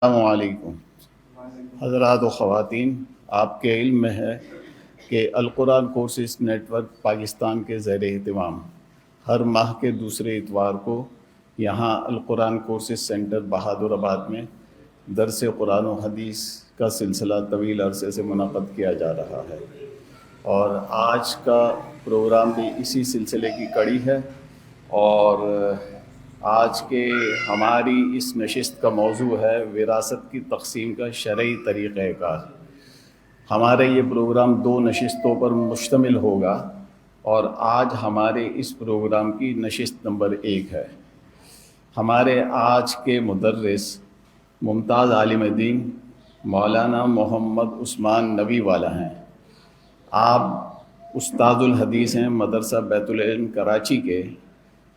السلام علیکم حضرات و خواتین، آپ کے علم میں ہے کہ القرآن کورسز نیٹ ورک پاکستان کے زیر اہتمام ہر ماہ کے دوسرے اتوار کو یہاں القرآن کورسز سینٹر بہادر آباد میں درس قرآن و حدیث کا سلسلہ طویل عرصے سے منعقد کیا جا رہا ہے، اور آج کا پروگرام بھی اسی سلسلے کی کڑی ہے۔ اور آج کے ہماری اس نشست کا موضوع ہے وراثت کی تقسیم کا شرعی طریقہ کار۔ ہمارا یہ پروگرام 2 نشستوں پر مشتمل ہوگا، اور آج ہمارے اس پروگرام کی نشست نمبر 1 ہے۔ ہمارے آج کے مدرس ممتاز عالم دین مولانا محمد عثمان نبی والا ہیں۔ آپ استاد الحدیث ہیں مدرسہ بیت العلم کراچی کے،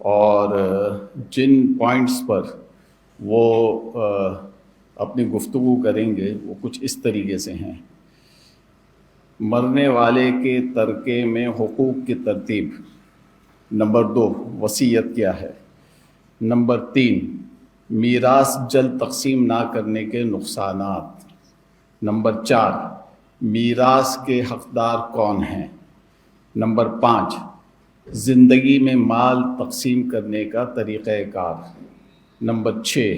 اور جن پوائنٹس پر وہ اپنی گفتگو کریں گے وہ کچھ اس طریقے سے ہیں: مرنے والے کے ترکے میں حقوق کی ترتیب، نمبر 2 وصیت کیا ہے، نمبر 3 میراث جلد تقسیم نہ کرنے کے نقصانات، نمبر 4 میراث کے حقدار کون ہیں، نمبر 5 زندگی میں مال تقسیم کرنے کا طریقہ کار، نمبر 6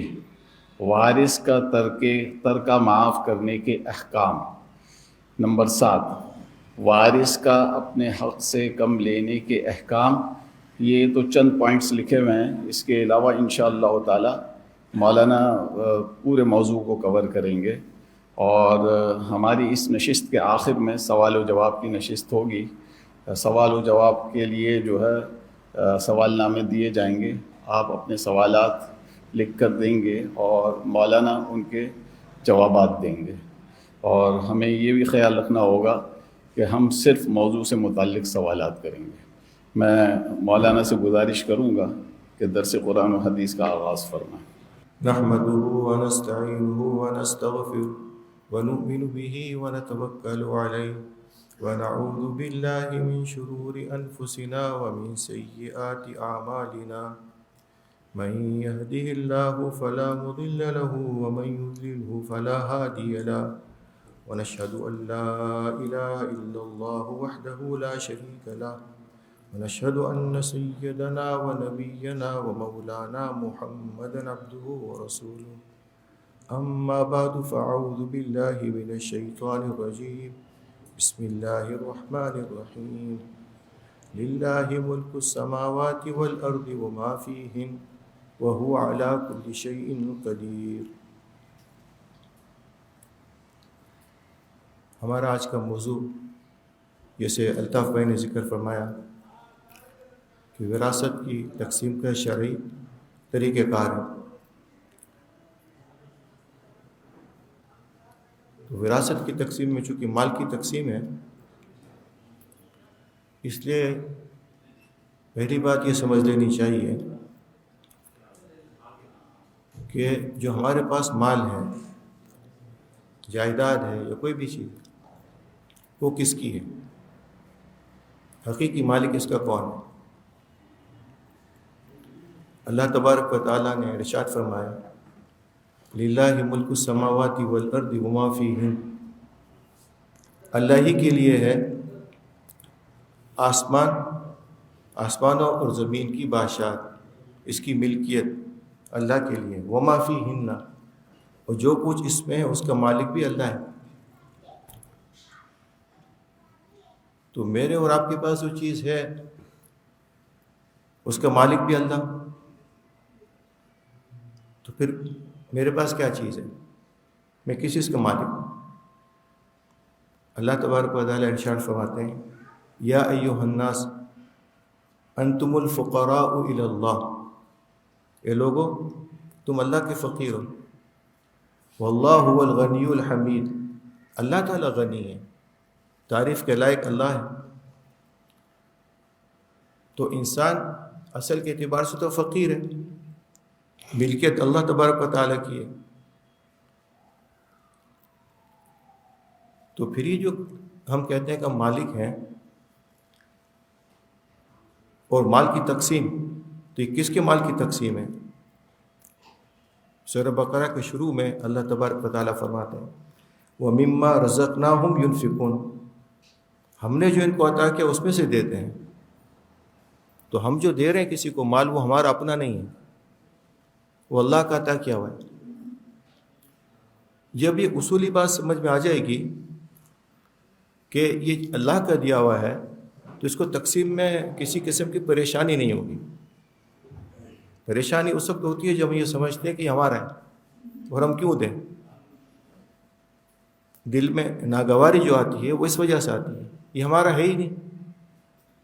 وارث کا ترکہ معاف کرنے کے احکام، نمبر 7 وارث کا اپنے حق سے کم لینے کے احکام۔ یہ تو چند پوائنٹس لکھے ہوئے ہیں، اس کے علاوہ انشاءاللہ تعالی مولانا پورے موضوع کو کور کریں گے، اور ہماری اس نشست کے آخر میں سوال و جواب کی نشست ہوگی۔ سوال و جواب کے لیے جو ہے سوال نامے دیے جائیں گے، آپ اپنے سوالات لکھ کر دیں گے اور مولانا ان کے جوابات دیں گے، اور ہمیں یہ بھی خیال رکھنا ہوگا کہ ہم صرف موضوع سے متعلق سوالات کریں گے۔ میں مولانا سے گزارش کروں گا کہ درس قرآن و حدیث کا آغاز فرمائیں۔ نحمده ونستعينه ونستغفره ونؤمن به ونتوكل عليه ونعوذ بالله من شرور أنفسنا ومن سيئات أعمالنا، من يهده الله فلا مضل له ومن يضلله فلا هادي له، ونشهد أن لا إله إلا الله وحده لا شريك له، ونشهد أن سيدنا ونبينا ومولانا محمدا عبده ورسوله، أما بعد فأعوذ بالله من الشيطان الرجيم، بسم الله الرحمن الرحيم، لله ملك السماوات والأرض وما فيهن وهو على كل شيء قدير۔ ہمارا آج کا موضوع، جیسے الطاف بھائی نے ذکر فرمایا کہ وراثت کی تقسیم کا شرعی طریقہ کار ہے۔ تو وراثت کی تقسیم میں چونکہ مال کی تقسیم ہے، اس لیے پہلی بات یہ سمجھ لینی چاہیے کہ جو ہمارے پاس مال ہے، جائیداد ہے یا کوئی بھی چیز، وہ کس کی ہے، حقیقی مالک اس کا کون ہے۔ اللہ تبارک و تعالیٰ نے ارشاد فرمایا، للہ ملک السماوات والارض وما فیہن، اللہ ہی کے لیے ہے آسمانوں اور زمین کی بادشاہت، اس کی ملکیت اللہ کے لیے، وما فیہن، اور جو کچھ اس میں ہے اس کا مالک بھی اللہ ہے۔ تو میرے اور آپ کے پاس جو چیز ہے اس کا مالک بھی اللہ، تو پھر میرے پاس کیا چیز ہے، میں کس چیز کا مالک ہوں؟ اللہ تبارک و تعالیٰ ارشاد فرماتے ہیں، یا ایھا الناس انتم الفقراء الی اللہ، اے لوگو تم اللہ کے فقیر ہو، واللہ هو الغنی الحمید، اللہ تعالیٰ غنی ہے، تعریف کے لائق اللہ ہے۔ تو انسان اصل کے اعتبار سے تو فقیر ہے، ملکیت اللہ تبارک و تعالیٰ کی ہے۔ تو پھر یہ جو ہم کہتے ہیں کہ مالک ہیں، اور مال کی تقسیم، تو یہ کس کے مال کی تقسیم ہے؟ سورہ بقرہ کے شروع میں اللہ تبارک و تعالیٰ فرماتے ہیں وَمِمَّا رَزَقْنَاهُمْ يُنْفِقُونَ، ہم نے جو ان کو عطا کیا اس میں سے دیتے ہیں. تو ہم جو دے رہے ہیں کسی کو مال، وہ ہمارا اپنا نہیں ہے، وہ اللہ کا عطا کیا ہوا ہے. جب یہ اصولی بات سمجھ میں آ جائے گی کہ یہ اللہ کا دیا ہوا ہے تو اس کو تقسیم میں کسی قسم کی پریشانی نہیں ہوگی. پریشانی اس وقت ہوتی ہے جب ہم یہ سمجھتے ہیں کہ یہ ہمارا ہے اور ہم کیوں دیں. دل میں ناگواری جو آتی ہے وہ اس وجہ سے آتی ہے، یہ ہمارا ہے ہی نہیں،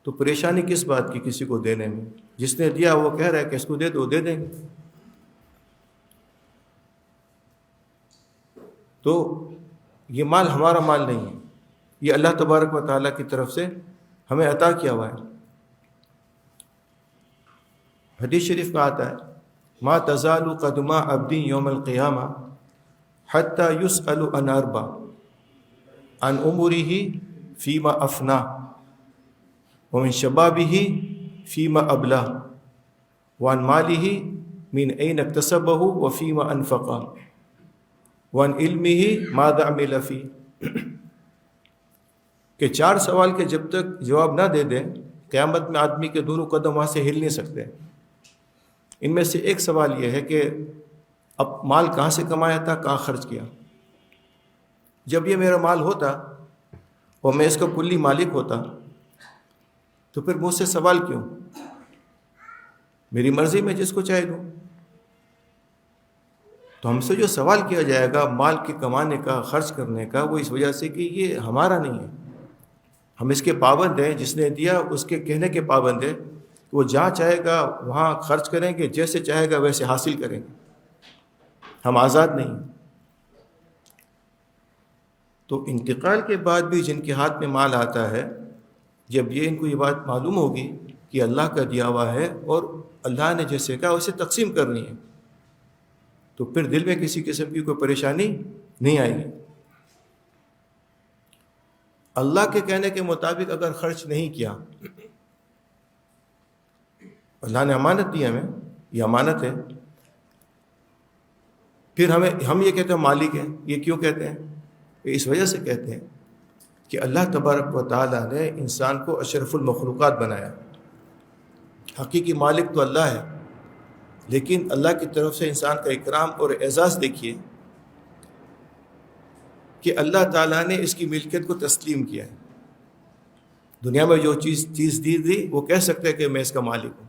تو پریشانی کس بات کی کسی کو دینے میں؟ جس نے دیا وہ کہہ رہا ہے کہ اس کو دے دو، دے دیں گے. تو یہ مال ہمارا مال نہیں ہے، یہ اللہ تبارک و تعالیٰ کی طرف سے ہمیں عطا کیا ہوا ہے. حدیث شریف میں آتا ہے ما تزال قدم عبد یوم القیامہ حتی یسأل عن اربع عن عمره فیما افنا ومن شبابه فیما ابلا وعن ماله من این اکتسبه وفیما انفقا وعن علمه ماذا عمل فيه. کہ 4 سوال کے جب تک جواب نہ دے دیں قیامت میں آدمی کے دونوں قدم وہاں سے ہل نہیں سکتے. ان میں سے ایک سوال یہ ہے کہ اب مال کہاں سے کمایا تھا، کہاں خرچ کیا. جب یہ میرا مال ہوتا اور میں اس کا کلی مالک ہوتا تو پھر مجھ سے سوال کیوں؟ میری مرضی میں جس کو چاہے دوں. تو ہم سے جو سوال کیا جائے گا مال کے کمانے کا، خرچ کرنے کا، وہ اس وجہ سے کہ یہ ہمارا نہیں ہے، ہم اس کے پابند ہیں. جس نے دیا اس کے کہنے کے پابند ہیں. وہ جہاں چاہے گا وہاں خرچ کریں گے، جیسے چاہے گا ویسے حاصل کریں گے، ہم آزاد نہیں. تو انتقال کے بعد بھی جن کے ہاتھ میں مال آتا ہے، جب یہ ان کو یہ بات معلوم ہوگی کہ اللہ کا دیا ہوا ہے اور اللہ نے جیسے کہا اسے تقسیم کرنی ہے، تو پھر دل میں کسی قسم کی کوئی پریشانی نہیں آئے گی. اللہ کے کہنے کے مطابق اگر خرچ نہیں کیا، اللہ نے امانت دی ہمیں، یہ امانت ہے. پھر ہم یہ کہتے ہیں مالک ہیں. یہ کیوں کہتے ہیں؟ اس وجہ سے کہتے ہیں کہ اللہ تبارک و تعالیٰ نے انسان کو اشرف المخلوقات بنایا. حقیقی مالک تو اللہ ہے، لیکن اللہ کی طرف سے انسان کا اکرام اور اعزاز دیکھیے کہ اللہ تعالیٰ نے اس کی ملکیت کو تسلیم کیا ہے. دنیا میں جو چیز دی وہ کہہ سکتے ہیں کہ میں اس کا مالک ہوں.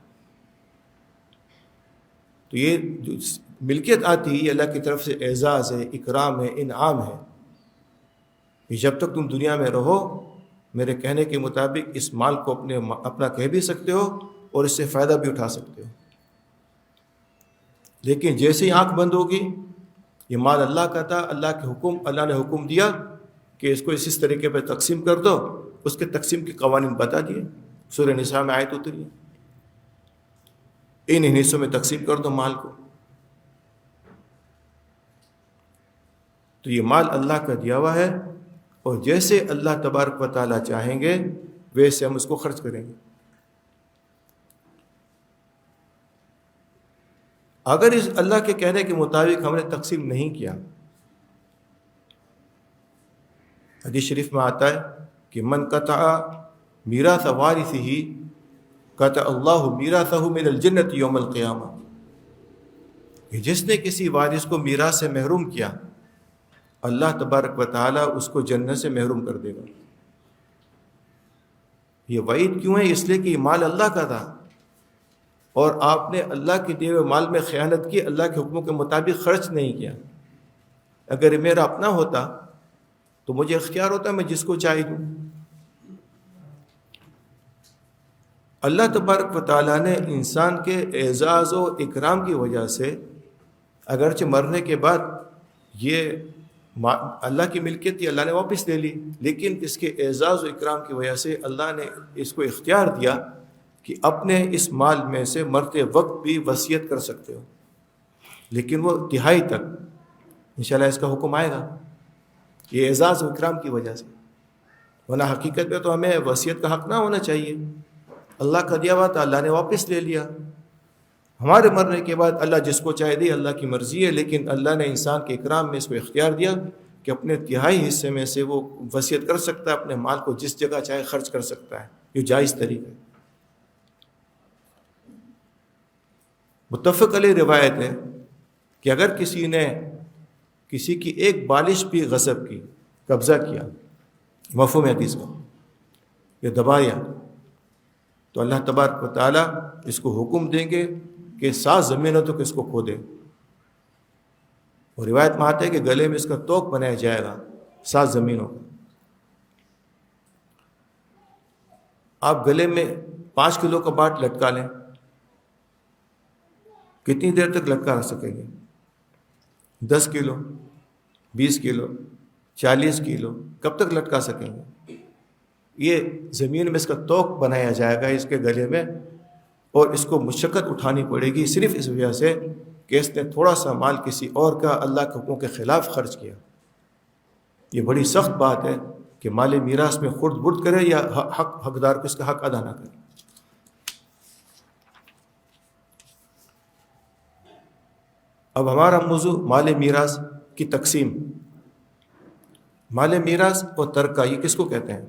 تو یہ جو ملکیت آتی ہے یہ اللہ کی طرف سے اعزاز ہے، اکرام ہے، انعام ہے. کہ جب تک تم دنیا میں رہو میرے کہنے کے مطابق اس مال کو اپنا کہہ بھی سکتے ہو اور اس سے فائدہ بھی اٹھا سکتے ہو. لیکن جیسے ہی آنکھ بند ہوگی، یہ مال اللہ کا تھا، اللہ نے حکم دیا کہ اس کو اس طریقے پہ تقسیم کر دو، اس کے تقسیم کے قوانین بتا دیے. سورہ نساء میں آیت اتری ہے، ان حصوں میں تقسیم کر دو مال کو. تو یہ مال اللہ کا دیا ہوا ہے اور جیسے اللہ تبارک و تعالیٰ چاہیں گے ویسے ہم اس کو خرچ کریں گے. اگر اس اللہ کے کہنے کے مطابق ہم نے تقسیم نہیں کیا، حدیث شریف میں آتا ہے کہ من قطع میراث وارثہ قطع اللہ میراثہ من الجنۃ یوم القیامہ، کہ جس نے کسی وارث کو میراث سے محروم کیا اللہ تبارک و تعالیٰ اس کو جنت سے محروم کر دے گا. یہ وعید کیوں ہے؟ اس لیے کہ یہ مال اللہ کا تھا اور آپ نے اللہ کے دیے ہوئے مال میں خیانت کی، اللہ کے حکموں کے مطابق خرچ نہیں کیا. اگر یہ میرا اپنا ہوتا تو مجھے اختیار ہوتا میں جس کو چاہے دوں. اللہ تبارک و تعالیٰ نے انسان کے اعزاز و اکرام کی وجہ سے اگرچہ مرنے کے بعد یہ اللہ کی ملکیت تھی، اللہ نے واپس لے لی، لیکن اس کے اعزاز و اکرام کی وجہ سے اللہ نے اس کو اختیار دیا کہ اپنے اس مال میں سے مرتے وقت بھی وصیت کر سکتے ہو، لیکن وہ تہائی تک. انشاءاللہ اس کا حکم آئے گا یہ اعزاز و اکرام کی وجہ سے، ورنہ حقیقت میں تو ہمیں وصیت کا حق نہ ہونا چاہیے. اللہ کا دیا ہوا تھا، اللہ نے واپس لے لیا. ہمارے مرنے کے بعد اللہ جس کو چاہے دے، اللہ کی مرضی ہے، لیکن اللہ نے انسان کے اکرام میں اس کو اختیار دیا کہ اپنے تہائی حصے میں سے وہ وصیت کر سکتا ہے، اپنے مال کو جس جگہ چاہے خرچ کر سکتا ہے، یہ جائز طریقہ ہے۔ متفق علیہ روایت ہے کہ اگر کسی نے کسی کی ایک بالش بھی غصب کی، قبضہ کیا، مفہوم حدیث کا، یا دبایا، تو اللہ تبارک و تعالیٰ اس کو حکم دیں گے کہ 7 زمینوں تک اس کو کھودے، اور روایت میں آتا ہے کہ گلے میں اس کا توق بنایا جائے گا 7 زمینوں کا۔ آپ گلے میں 5 کلو کا باٹ لٹکا لیں، کتنی دیر تک لٹکا رکھ سکیں گے؟ 10 کلو، 20 کلو، 40 کلو، کب تک لٹکا سکیں گے؟ یہ زمین میں اس کا توق بنایا جائے گا اس کے گلے میں، اور اس کو مشقت اٹھانی پڑے گی صرف اس وجہ سے کہ اس نے تھوڑا سا مال کسی اور کا اللہ کے حکم کے خلاف خرچ کیا۔ یہ بڑی سخت بات ہے کہ مال میراث میں خرد برد کرے یا حقدار کو اس کا حق ادا نہ کرے۔ اب ہمارا موضوع مال میراث کی تقسیم۔ مال میراث اور ترکہ یہ کس کو کہتے ہیں؟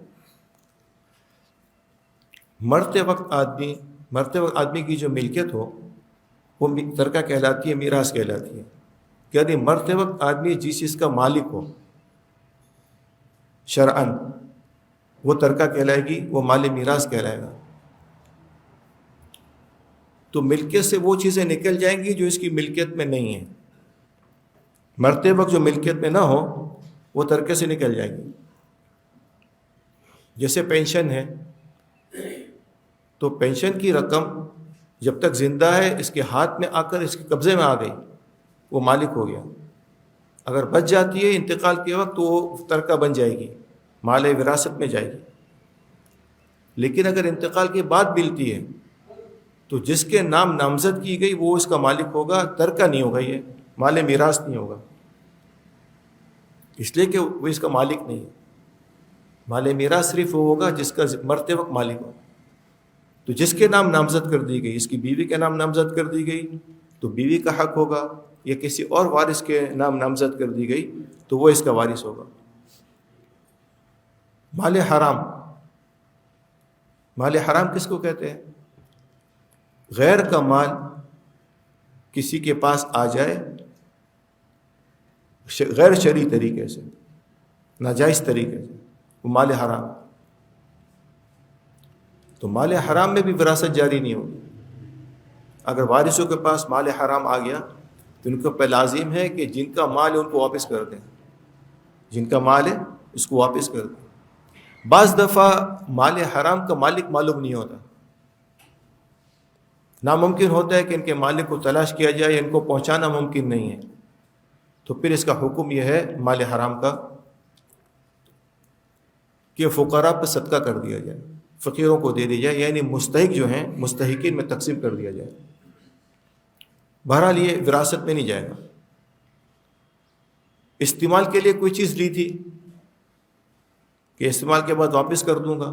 مرتے وقت آدمی کی جو ملکیت ہو وہ ترکہ کہلاتی ہے، میراث کہلاتی ہے۔ یعنی مرتے وقت آدمی جس چیز کا مالک ہو شرعاً، وہ ترکہ کہلائے گی، وہ مال میراث کہلائے گا۔ تو ملکیت سے وہ چیزیں نکل جائیں گی جو اس کی ملکیت میں نہیں ہیں۔ مرتے وقت جو ملکیت میں نہ ہو وہ ترکے سے نکل جائے گی۔ جیسے پینشن ہے، تو پینشن کی رقم جب تک زندہ ہے اس کے ہاتھ میں آ کر اس کے قبضے میں آ گئی، وہ مالک ہو گیا۔ اگر بچ جاتی ہے انتقال کے وقت تو وہ ترکہ بن جائے گی، مال وراثت میں جائے گی۔ لیکن اگر انتقال کے بعد ملتی ہے تو جس کے نام نامزد کی گئی وہ اس کا مالک ہوگا، ترکہ نہیں ہوگا، یہ مال میراث نہیں ہوگا، اس لیے کہ وہ اس کا مالک نہیں ہے۔ مال میراث صرف وہ ہوگا جس کا مرتے وقت مالک ہو۔ تو جس کے نام نامزد کر دی گئی، اس کی بیوی کے نام نامزد کر دی گئی تو بیوی کا حق ہوگا، یا کسی اور وارث کے نام نامزد کر دی گئی تو وہ اس کا وارث ہوگا۔ مال حرام، مال حرام کس کو کہتے ہیں؟ غیر کا مال کسی کے پاس آ جائے غیر شرعی طریقے سے، ناجائز طریقے سے، وہ مال حرام۔ تو مال حرام میں بھی وراثت جاری نہیں ہوگی۔ اگر وارثوں کے پاس مال حرام آ گیا تو ان کو پہ لازم ہے کہ جن کا مال ہے ان کو واپس کر دیں، جن کا مال ہے اس کو واپس کر دیں۔ بعض دفعہ مال حرام کا مالک معلوم نہیں ہوتا، ناممکن ہوتا ہے کہ ان کے مالک کو تلاش کیا جائے، یا ان کو پہنچانا ممکن نہیں ہے، تو پھر اس کا حکم یہ ہے مال حرام کا کہ فقراء پر صدقہ کر دیا جائے، فقیروں کو دے دیا جائے، یعنی مستحق جو ہیں مستحقین میں تقسیم کر دیا جائے۔ بہرحال یہ وراثت میں نہیں جائے گا۔ استعمال کے لیے کوئی چیز لی تھی کہ استعمال کے بعد واپس کر دوں گا،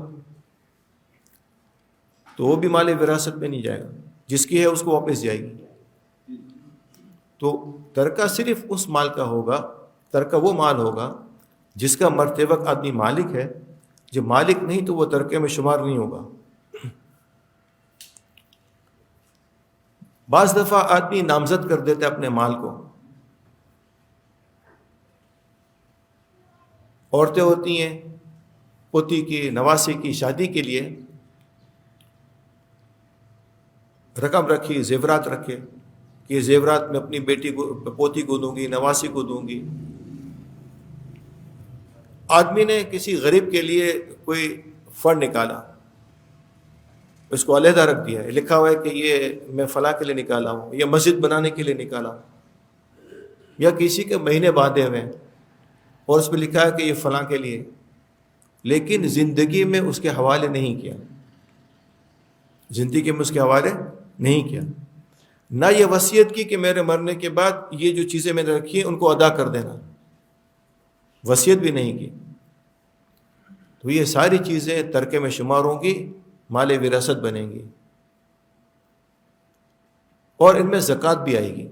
تو وہ بھی مال وراثت میں نہیں جائے گا، جس کی ہے اس کو واپس جائے گی۔ تو ترکہ صرف اس مال کا ہوگا، ترکہ وہ مال ہوگا جس کا مرتے وقت آدمی مالک ہے، جو مالک نہیں تو وہ ترکے میں شمار نہیں ہوگا۔ بعض دفعہ آدمی نامزد کر دیتا ہے اپنے مال کو۔ عورتیں ہوتی ہیں پوتی کی، نواسی کی شادی کے لیے رقم رکھی، زیورات رکھے کہ یہ زیورات میں اپنی بیٹی کو، پوتی کو دوں گی، نواسی کو دوں گی۔ آدمی نے کسی غریب کے لیے کوئی فنڈ نکالا، اس کو علیحدہ رکھ دیا ہے، لکھا ہوا ہے کہ یہ میں فلاں کے لیے نکالا ہوں، یا مسجد بنانے کے لیے نکالا ہوں، یا کسی کے مہینے باندھے ہوئے ہیں اور اس پہ لکھا ہے کہ یہ فلاں کے لیے، لیکن زندگی میں اس کے حوالے نہیں کیا، زندگی میں اس کے حوالے نہیں کیا، نہ یہ وصیت کی کہ میرے مرنے کے بعد یہ جو چیزیں میں نے رکھی ہیں ان کو ادا کر دینا، وصیت بھی نہیں کی۔ تو یہ ساری چیزیں ترکے میں شمار ہوں گی، مال وراثت بنیں گی۔ اور ان میں زکوٰۃ بھی آئے گی۔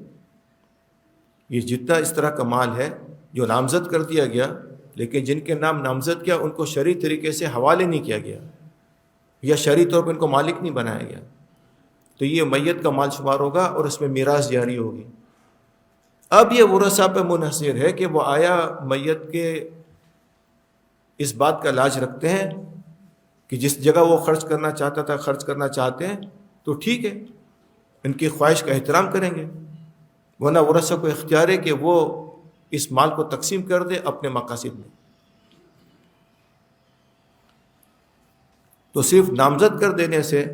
یہ جتنا اس طرح کا مال ہے جو نامزد کر دیا گیا لیکن جن کے نام نامزد کیا ان کو شرعی طریقے سے حوالے نہیں کیا گیا یا شرعی طور پر ان کو مالک نہیں بنایا گیا، تو یہ میت کا مال شمار ہوگا اور اس میں میراث جاری ہوگی۔ اب یہ ورثاء پہ منحصر ہے کہ وہ آیا میت کے اس بات کا لاج رکھتے ہیں کہ جس جگہ وہ خرچ کرنا چاہتا تھا خرچ کرنا چاہتے ہیں تو ٹھیک ہے، ان کی خواہش کا احترام کریں گے، ورنہ ورثاء کو اختیار ہے کہ وہ اس مال کو تقسیم کر دے اپنے مقاصد میں۔ تو صرف نامزد کر دینے سے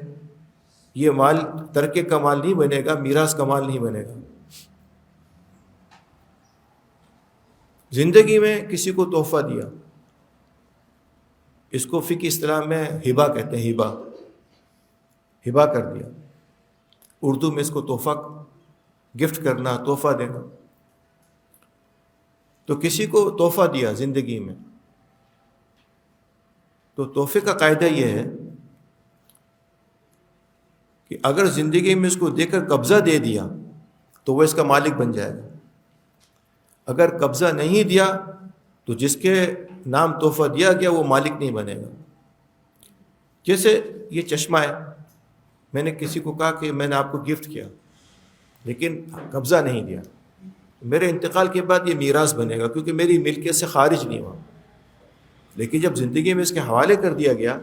یہ مال ترکے کا مال نہیں بنے گا، میراث کا مال نہیں بنے گا۔ زندگی میں کسی کو تحفہ دیا، اس کو فقہ اصطلاح میں ہبہ کہتے ہیں، ہبہ کر دیا، اردو میں اس کو تحفہ، گفٹ کرنا، تحفہ دینا۔ تو کسی کو تحفہ دیا زندگی میں، تو تحفے کا قاعدہ یہ ہے کہ اگر زندگی میں اس کو دے کر قبضہ دے دیا تو وہ اس کا مالک بن جائے گا، اگر قبضہ نہیں دیا تو جس کے نام تحفہ دیا گیا وہ مالک نہیں بنے گا۔ جیسے یہ چشمہ ہے، میں نے کسی کو کہا کہ میں نے آپ کو گفٹ کیا لیکن قبضہ نہیں دیا، میرے انتقال کے بعد یہ میراث بنے گا کیونکہ میری ملکیت سے خارج نہیں ہوا، لیکن جب زندگی میں اس کے حوالے کر دیا گیا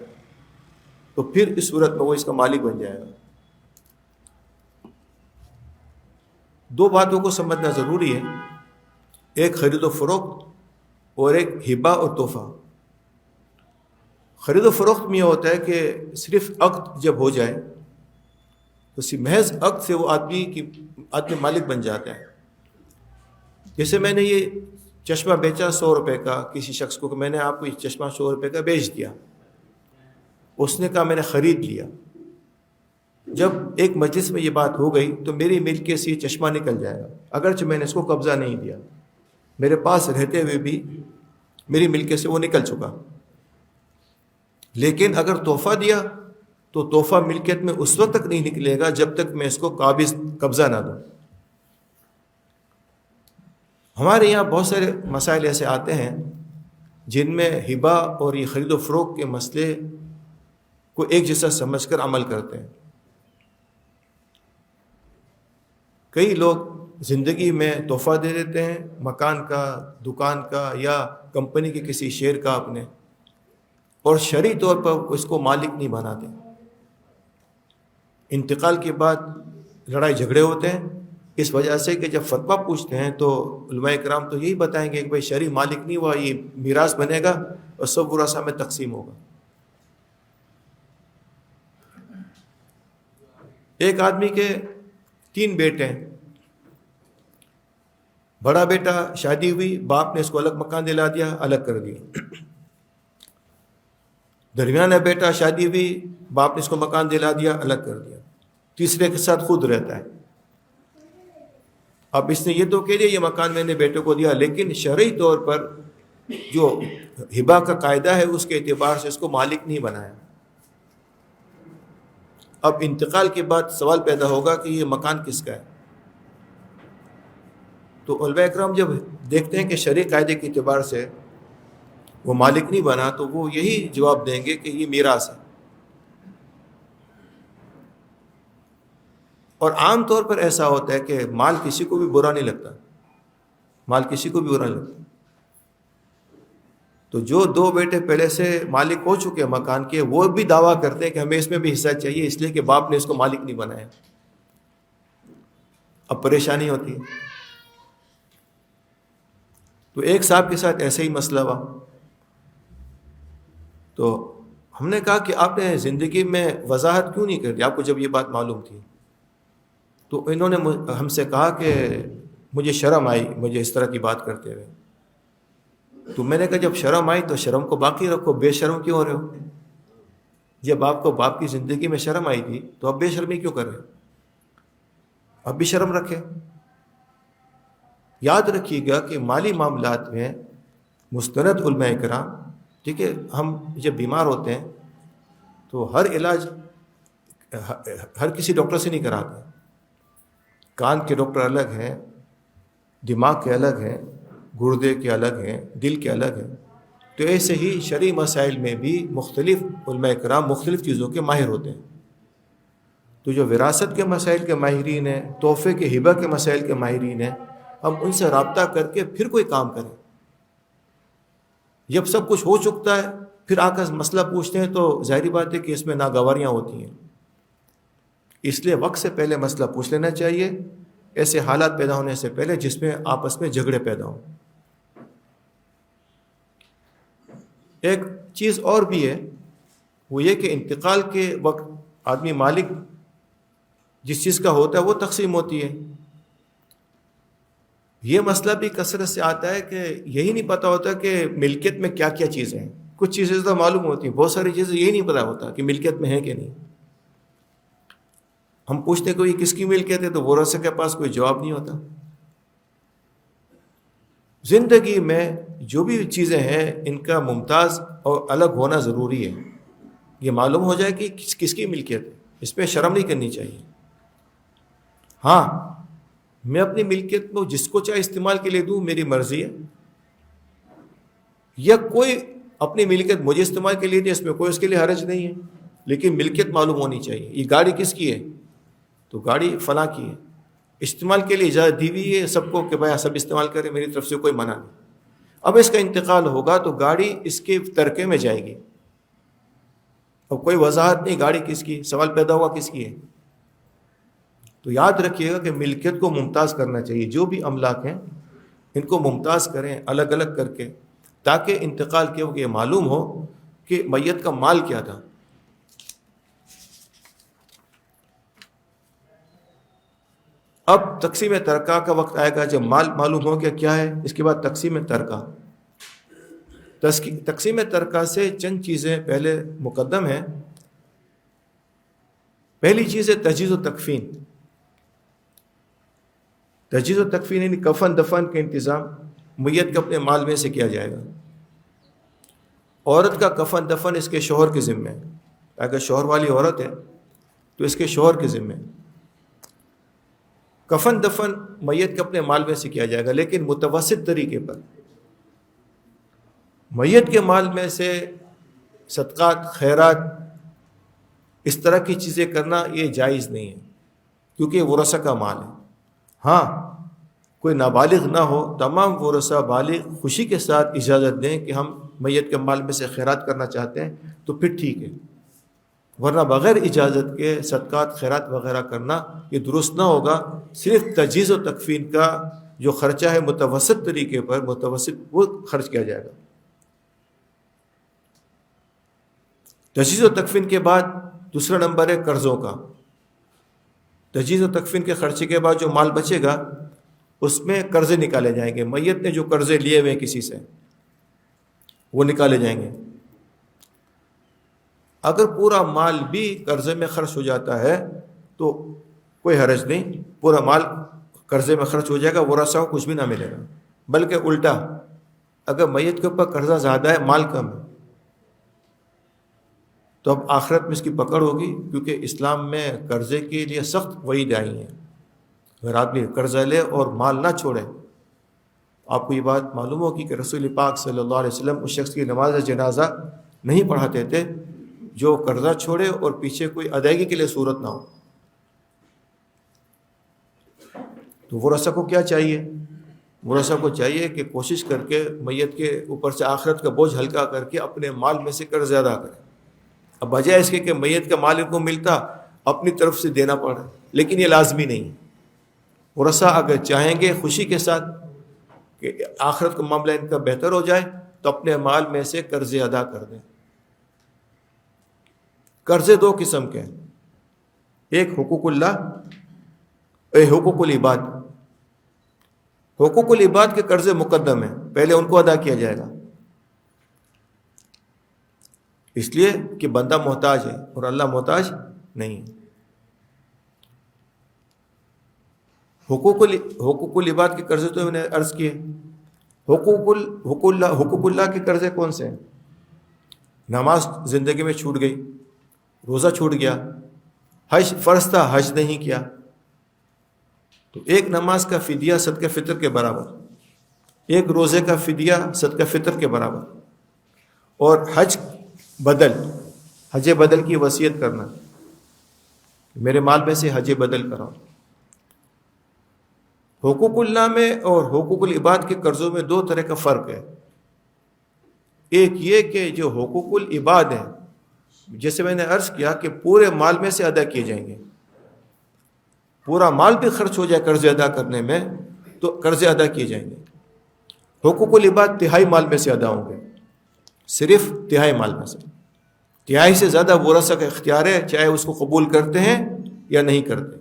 تو پھر اس صورت میں وہ اس کا مالک بن جائے گا۔ دو باتوں کو سمجھنا ضروری ہے، ایک خرید و فروخت اور ایک ہبہ اور تحفہ۔ خرید و فروخت میں یہ ہوتا ہے کہ صرف عقد جب ہو جائے تو محض عقد سے وہ آدمی مالک بن جاتا ہے۔ جیسے میں نے یہ چشمہ بیچا 100 روپے کا کسی شخص کو، کہ میں نے آپ کو یہ چشمہ 100 روپے کا بیچ دیا، اس نے کہا میں نے خرید لیا۔ جب ایک مجلس میں یہ بات ہو گئی تو میری ملکیت سے یہ چشمہ نکل جائے گا، اگرچہ میں نے اس کو قبضہ نہیں دیا، میرے پاس رہتے ہوئے بھی میری ملکیت سے وہ نکل چکا۔ لیکن اگر تحفہ دیا تو تحفہ ملکیت میں اس وقت تک نہیں نکلے گا جب تک میں اس کو قبضہ نہ دوں۔ ہمارے یہاں بہت سارے مسائل ایسے آتے ہیں جن میں ہبہ اور یہ خرید و فروخت کے مسئلے کو ایک جیسا سمجھ کر عمل کرتے ہیں۔ کئی لوگ زندگی میں تحفہ دے دیتے ہیں، مکان کا، دکان کا یا کمپنی کے کسی شیئر کا اپنے، اور شرعی طور پر اس کو مالک نہیں بناتے۔ انتقال کے بعد لڑائی جھگڑے ہوتے ہیں اس وجہ سے کہ جب فتویٰ پوچھتے ہیں تو علماء کرام تو یہی بتائیں گے کہ بھائی شرعی مالک نہیں ہوا، یہ میراث بنے گا اور سب ورثاء میں تقسیم ہوگا۔ ایک آدمی کے 3 بیٹے ہیں، بڑا بیٹا شادی ہوئی، باپ نے اس کو الگ مکان دلا دیا، الگ کر دیا۔ درمیانہ بیٹا شادی ہوئی، باپ نے اس کو مکان دلا دیا، الگ کر دیا۔ تیسرے کے ساتھ خود رہتا ہے۔ اب اس نے یہ تو کہہ دیا یہ مکان میں نے بیٹے کو دیا، لیکن شرعی طور پر جو ہبہ کا قاعدہ ہے اس کے اعتبار سے اس کو مالک نہیں بنایا۔ اب انتقال کے بعد سوال پیدا ہوگا کہ یہ مکان کس کا ہے؟ تو علماء اکرام جب دیکھتے ہیں کہ شرعی قاعدے کے اعتبار سے وہ مالک نہیں بنا تو وہ یہی جواب دیں گے کہ یہ میراث ہے۔ اور عام طور پر ایسا ہوتا ہے کہ مال کسی کو بھی برا نہیں لگتا، مال کسی کو بھی برا نہیں لگتا۔ تو جو 2 بیٹے پہلے سے مالک ہو چکے ہیں مکان کے، وہ بھی دعویٰ کرتے ہیں کہ ہمیں اس میں بھی حصہ چاہیے، اس لیے کہ باپ نے اس کو مالک نہیں بنایا۔ اب پریشانی ہوتی ہے۔ تو ایک صاحب کے ساتھ ایسے ہی مسئلہ ہوا، تو ہم نے کہا کہ آپ نے زندگی میں وضاحت کیوں نہیں کر دی، آپ کو جب یہ بات معلوم تھی؟ تو انہوں نے ہم سے کہا کہ مجھے شرم آئی مجھے اس طرح کی بات کرتے ہوئے۔ تو میں نے کہا جب شرم آئی تو شرم کو باقی رکھو، بے شرم کیوں ہو رہے ہو؟ جب آپ کو باپ کی زندگی میں شرم آئی تھی تو اب بے شرمی کیوں کر رہے ہو؟ اب بھی شرم رکھے۔ یاد رکھیے گا کہ مالی معاملات میں مستند علماء کرام، ٹھیک ہے، ہم جب بیمار ہوتے ہیں تو ہر علاج ہر کسی ڈاکٹر سے نہیں کراتے، کان کے ڈاکٹر الگ ہیں، دماغ کے الگ ہیں، گردے کے الگ ہیں، دل کے الگ ہیں. تو ایسے ہی شرعی مسائل میں بھی مختلف علماء کرام مختلف چیزوں کے ماہر ہوتے ہیں. تو جو وراثت کے مسائل کے ماہرین ہیں، تحفے کے ہبہ کے مسائل کے ماہرین ہیں، ہم ان سے رابطہ کر کے پھر کوئی کام کریں. جب سب کچھ ہو چکتا ہے پھر آ کر مسئلہ پوچھتے ہیں تو ظاہری بات ہے کہ اس میں ناگواریاں ہوتی ہیں. اس لیے وقت سے پہلے مسئلہ پوچھ لینا چاہیے، ایسے حالات پیدا ہونے سے پہلے جس میں آپس میں جھگڑے پیدا ہوں. ایک چیز اور بھی ہے، وہ یہ کہ انتقال کے وقت آدمی مالک جس چیز کا ہوتا ہے وہ تقسیم ہوتی ہے. یہ مسئلہ بھی کثرت سے آتا ہے کہ یہی نہیں پتہ ہوتا کہ ملکیت میں کیا کیا چیزیں ہیں. کچھ چیزیں تو معلوم ہوتی ہیں، بہت ساری چیزیں یہی نہیں پتہ ہوتا کہ ملکیت میں ہے کہ نہیں. ہم پوچھتے ہیں کوئی کس کی ملکیت ہے تو ورثہ کے پاس کوئی جواب نہیں ہوتا. زندگی میں جو بھی چیزیں ہیں ان کا ممتاز اور الگ ہونا ضروری ہے. یہ معلوم ہو جائے کہ کس کی ملکیت ہے، اس پہ شرم نہیں کرنی چاہیے. ہاں، میں اپنی ملکیت کو جس کو چاہے استعمال کے لیے دوں، میری مرضی ہے. یا کوئی اپنی ملکیت مجھے استعمال کے لیے دے، اس میں کوئی اس کے لیے حرج نہیں ہے، لیکن ملکیت معلوم ہونی چاہیے. یہ گاڑی کس کی ہے تو گاڑی فلاں کی ہے، استعمال کے لیے اجازت دی ہوئی ہے سب کو کہ بھائی سب استعمال کریں، میری طرف سے کوئی منع نہیں. اب اس کا انتقال ہوگا تو گاڑی اس کے ترکے میں جائے گی. اب کوئی وضاحت نہیں گاڑی کس کی، سوال پیدا ہوا کس کی ہے. تو یاد رکھیے گا کہ ملکیت کو ممتاز کرنا چاہیے. جو بھی املاک ہیں ان کو ممتاز کریں الگ الگ کر کے، تاکہ انتقال کے وقت یہ معلوم ہو کہ میت کا مال کیا تھا. اب تقسیم ترکہ کا وقت آئے گا جب مال معلوم ہو گیا کیا ہے. اس کے بعد تقسیم ترکہ. تقسیم ترکہ سے چند چیزیں پہلے مقدم ہیں. پہلی چیز ہے تجہیز و تکفین. تجہیز و تکفین یعنی کفن دفن کا انتظام میت کے اپنے مال میں سے کیا جائے گا. عورت کا کفن دفن اس کے شوہر کے ذمہ ہے. اگر شوہر والی عورت ہے تو اس کے شوہر کے ذمہ ہے. کفن دفن میت کے اپنے مال میں سے کیا جائے گا، لیکن متوسط طریقے پر. میت کے مال میں سے صدقات خیرات اس طرح کی چیزیں کرنا یہ جائز نہیں ہے، کیونکہ یہ ورثہ کا مال ہے. ہاں، کوئی نابالغ نہ ہو، تمام ورثہ بالغ خوشی کے ساتھ اجازت دیں کہ ہم میت کے مال میں سے خیرات کرنا چاہتے ہیں تو پھر ٹھیک ہے، ورنہ بغیر اجازت کے صدقات خیرات وغیرہ کرنا یہ درست نہ ہوگا. صرف تجہیز و تکفین کا جو خرچہ ہے متوسط طریقے پر متوسط وہ خرچ کیا جائے گا. تجہیز و تکفین کے بعد دوسرا نمبر ہے قرضوں کا. تجہیز و تکفین کے خرچے کے بعد جو مال بچے گا اس میں قرضے نکالے جائیں گے. میت نے جو قرضے لیے ہوئے کسی سے وہ نکالے جائیں گے. اگر پورا مال بھی قرضے میں خرچ ہو جاتا ہے تو کوئی حرج نہیں، پورا مال قرضے میں خرچ ہو جائے گا، ورثہ کو کچھ بھی نہ ملے گا. بلکہ الٹا، اگر میت کے اوپر قرضہ زیادہ ہے مال کم ہے تو اب آخرت میں اس کی پکڑ ہوگی، کیونکہ اسلام میں قرضے کے لیے سخت وعید آئی ہیں. اگر آدمی قرضہ لے اور مال نہ چھوڑے. آپ کو یہ بات معلوم ہوگی کہ رسول پاک صلی اللہ علیہ وسلم اس شخص کی نماز جنازہ نہیں پڑھاتے تھے جو قرضہ چھوڑے اور پیچھے کوئی ادائیگی کے لیے صورت نہ ہو. تو ورثہ کو کیا چاہیے؟ ورثہ کو چاہیے کہ کوشش کر کے میت کے اوپر سے آخرت کا بوجھ ہلکا کر کے اپنے مال میں سے قرض ادا کریں. اب بجائے اس کے کہ میت کا مال ان کو ملتا اپنی طرف سے دینا پڑے، لیکن یہ لازمی نہیں. ورثہ اگر چاہیں گے خوشی کے ساتھ کہ آخرت کا معاملہ ان کا بہتر ہو جائے تو اپنے مال میں سے قرضے ادا کر دیں. قرضے دو قسم کے ہیں، ایک حقوق اللہ، ایک حقوق العباد. حقوق العباد کے قرضے مقدم ہیں، پہلے ان کو ادا کیا جائے گا، اس لیے کہ بندہ محتاج ہے اور اللہ محتاج نہیں. حقوق العباد کے قرضے تو میں نے عرض کیے. حقوق اللہ کے قرضے کون سے ہیں؟ نماز زندگی میں چھوٹ گئی، روزہ چھوٹ گیا، حج فرض تھا حج نہیں کیا، تو ایک نماز کا فدیہ صدقہ فطر کے برابر، ایک روزے کا فدیہ صدقہ فطر کے برابر، اور حج بدل کی وصیت کرنا، میرے مال میں سے حج بدل کراؤ۔ حقوق اللہ میں اور حقوق العباد کے قرضوں میں دو طرح کا فرق ہے۔ ایک یہ کہ جو حقوق العباد ہیں، جیسے میں نے عرض کیا کہ پورے مال میں سے ادا کیے جائیں گے، پورا مال بھی خرچ ہو جائے قرض ادا کرنے میں تو قرض ادا کیے جائیں گے۔ حقوق العباد تہائی مال میں سے ادا ہوں گے، صرف تہائی مال میں سے، تہائی سے زیادہ ورثہ کا اختیار ہے، چاہے اس کو قبول کرتے ہیں یا نہیں کرتے۔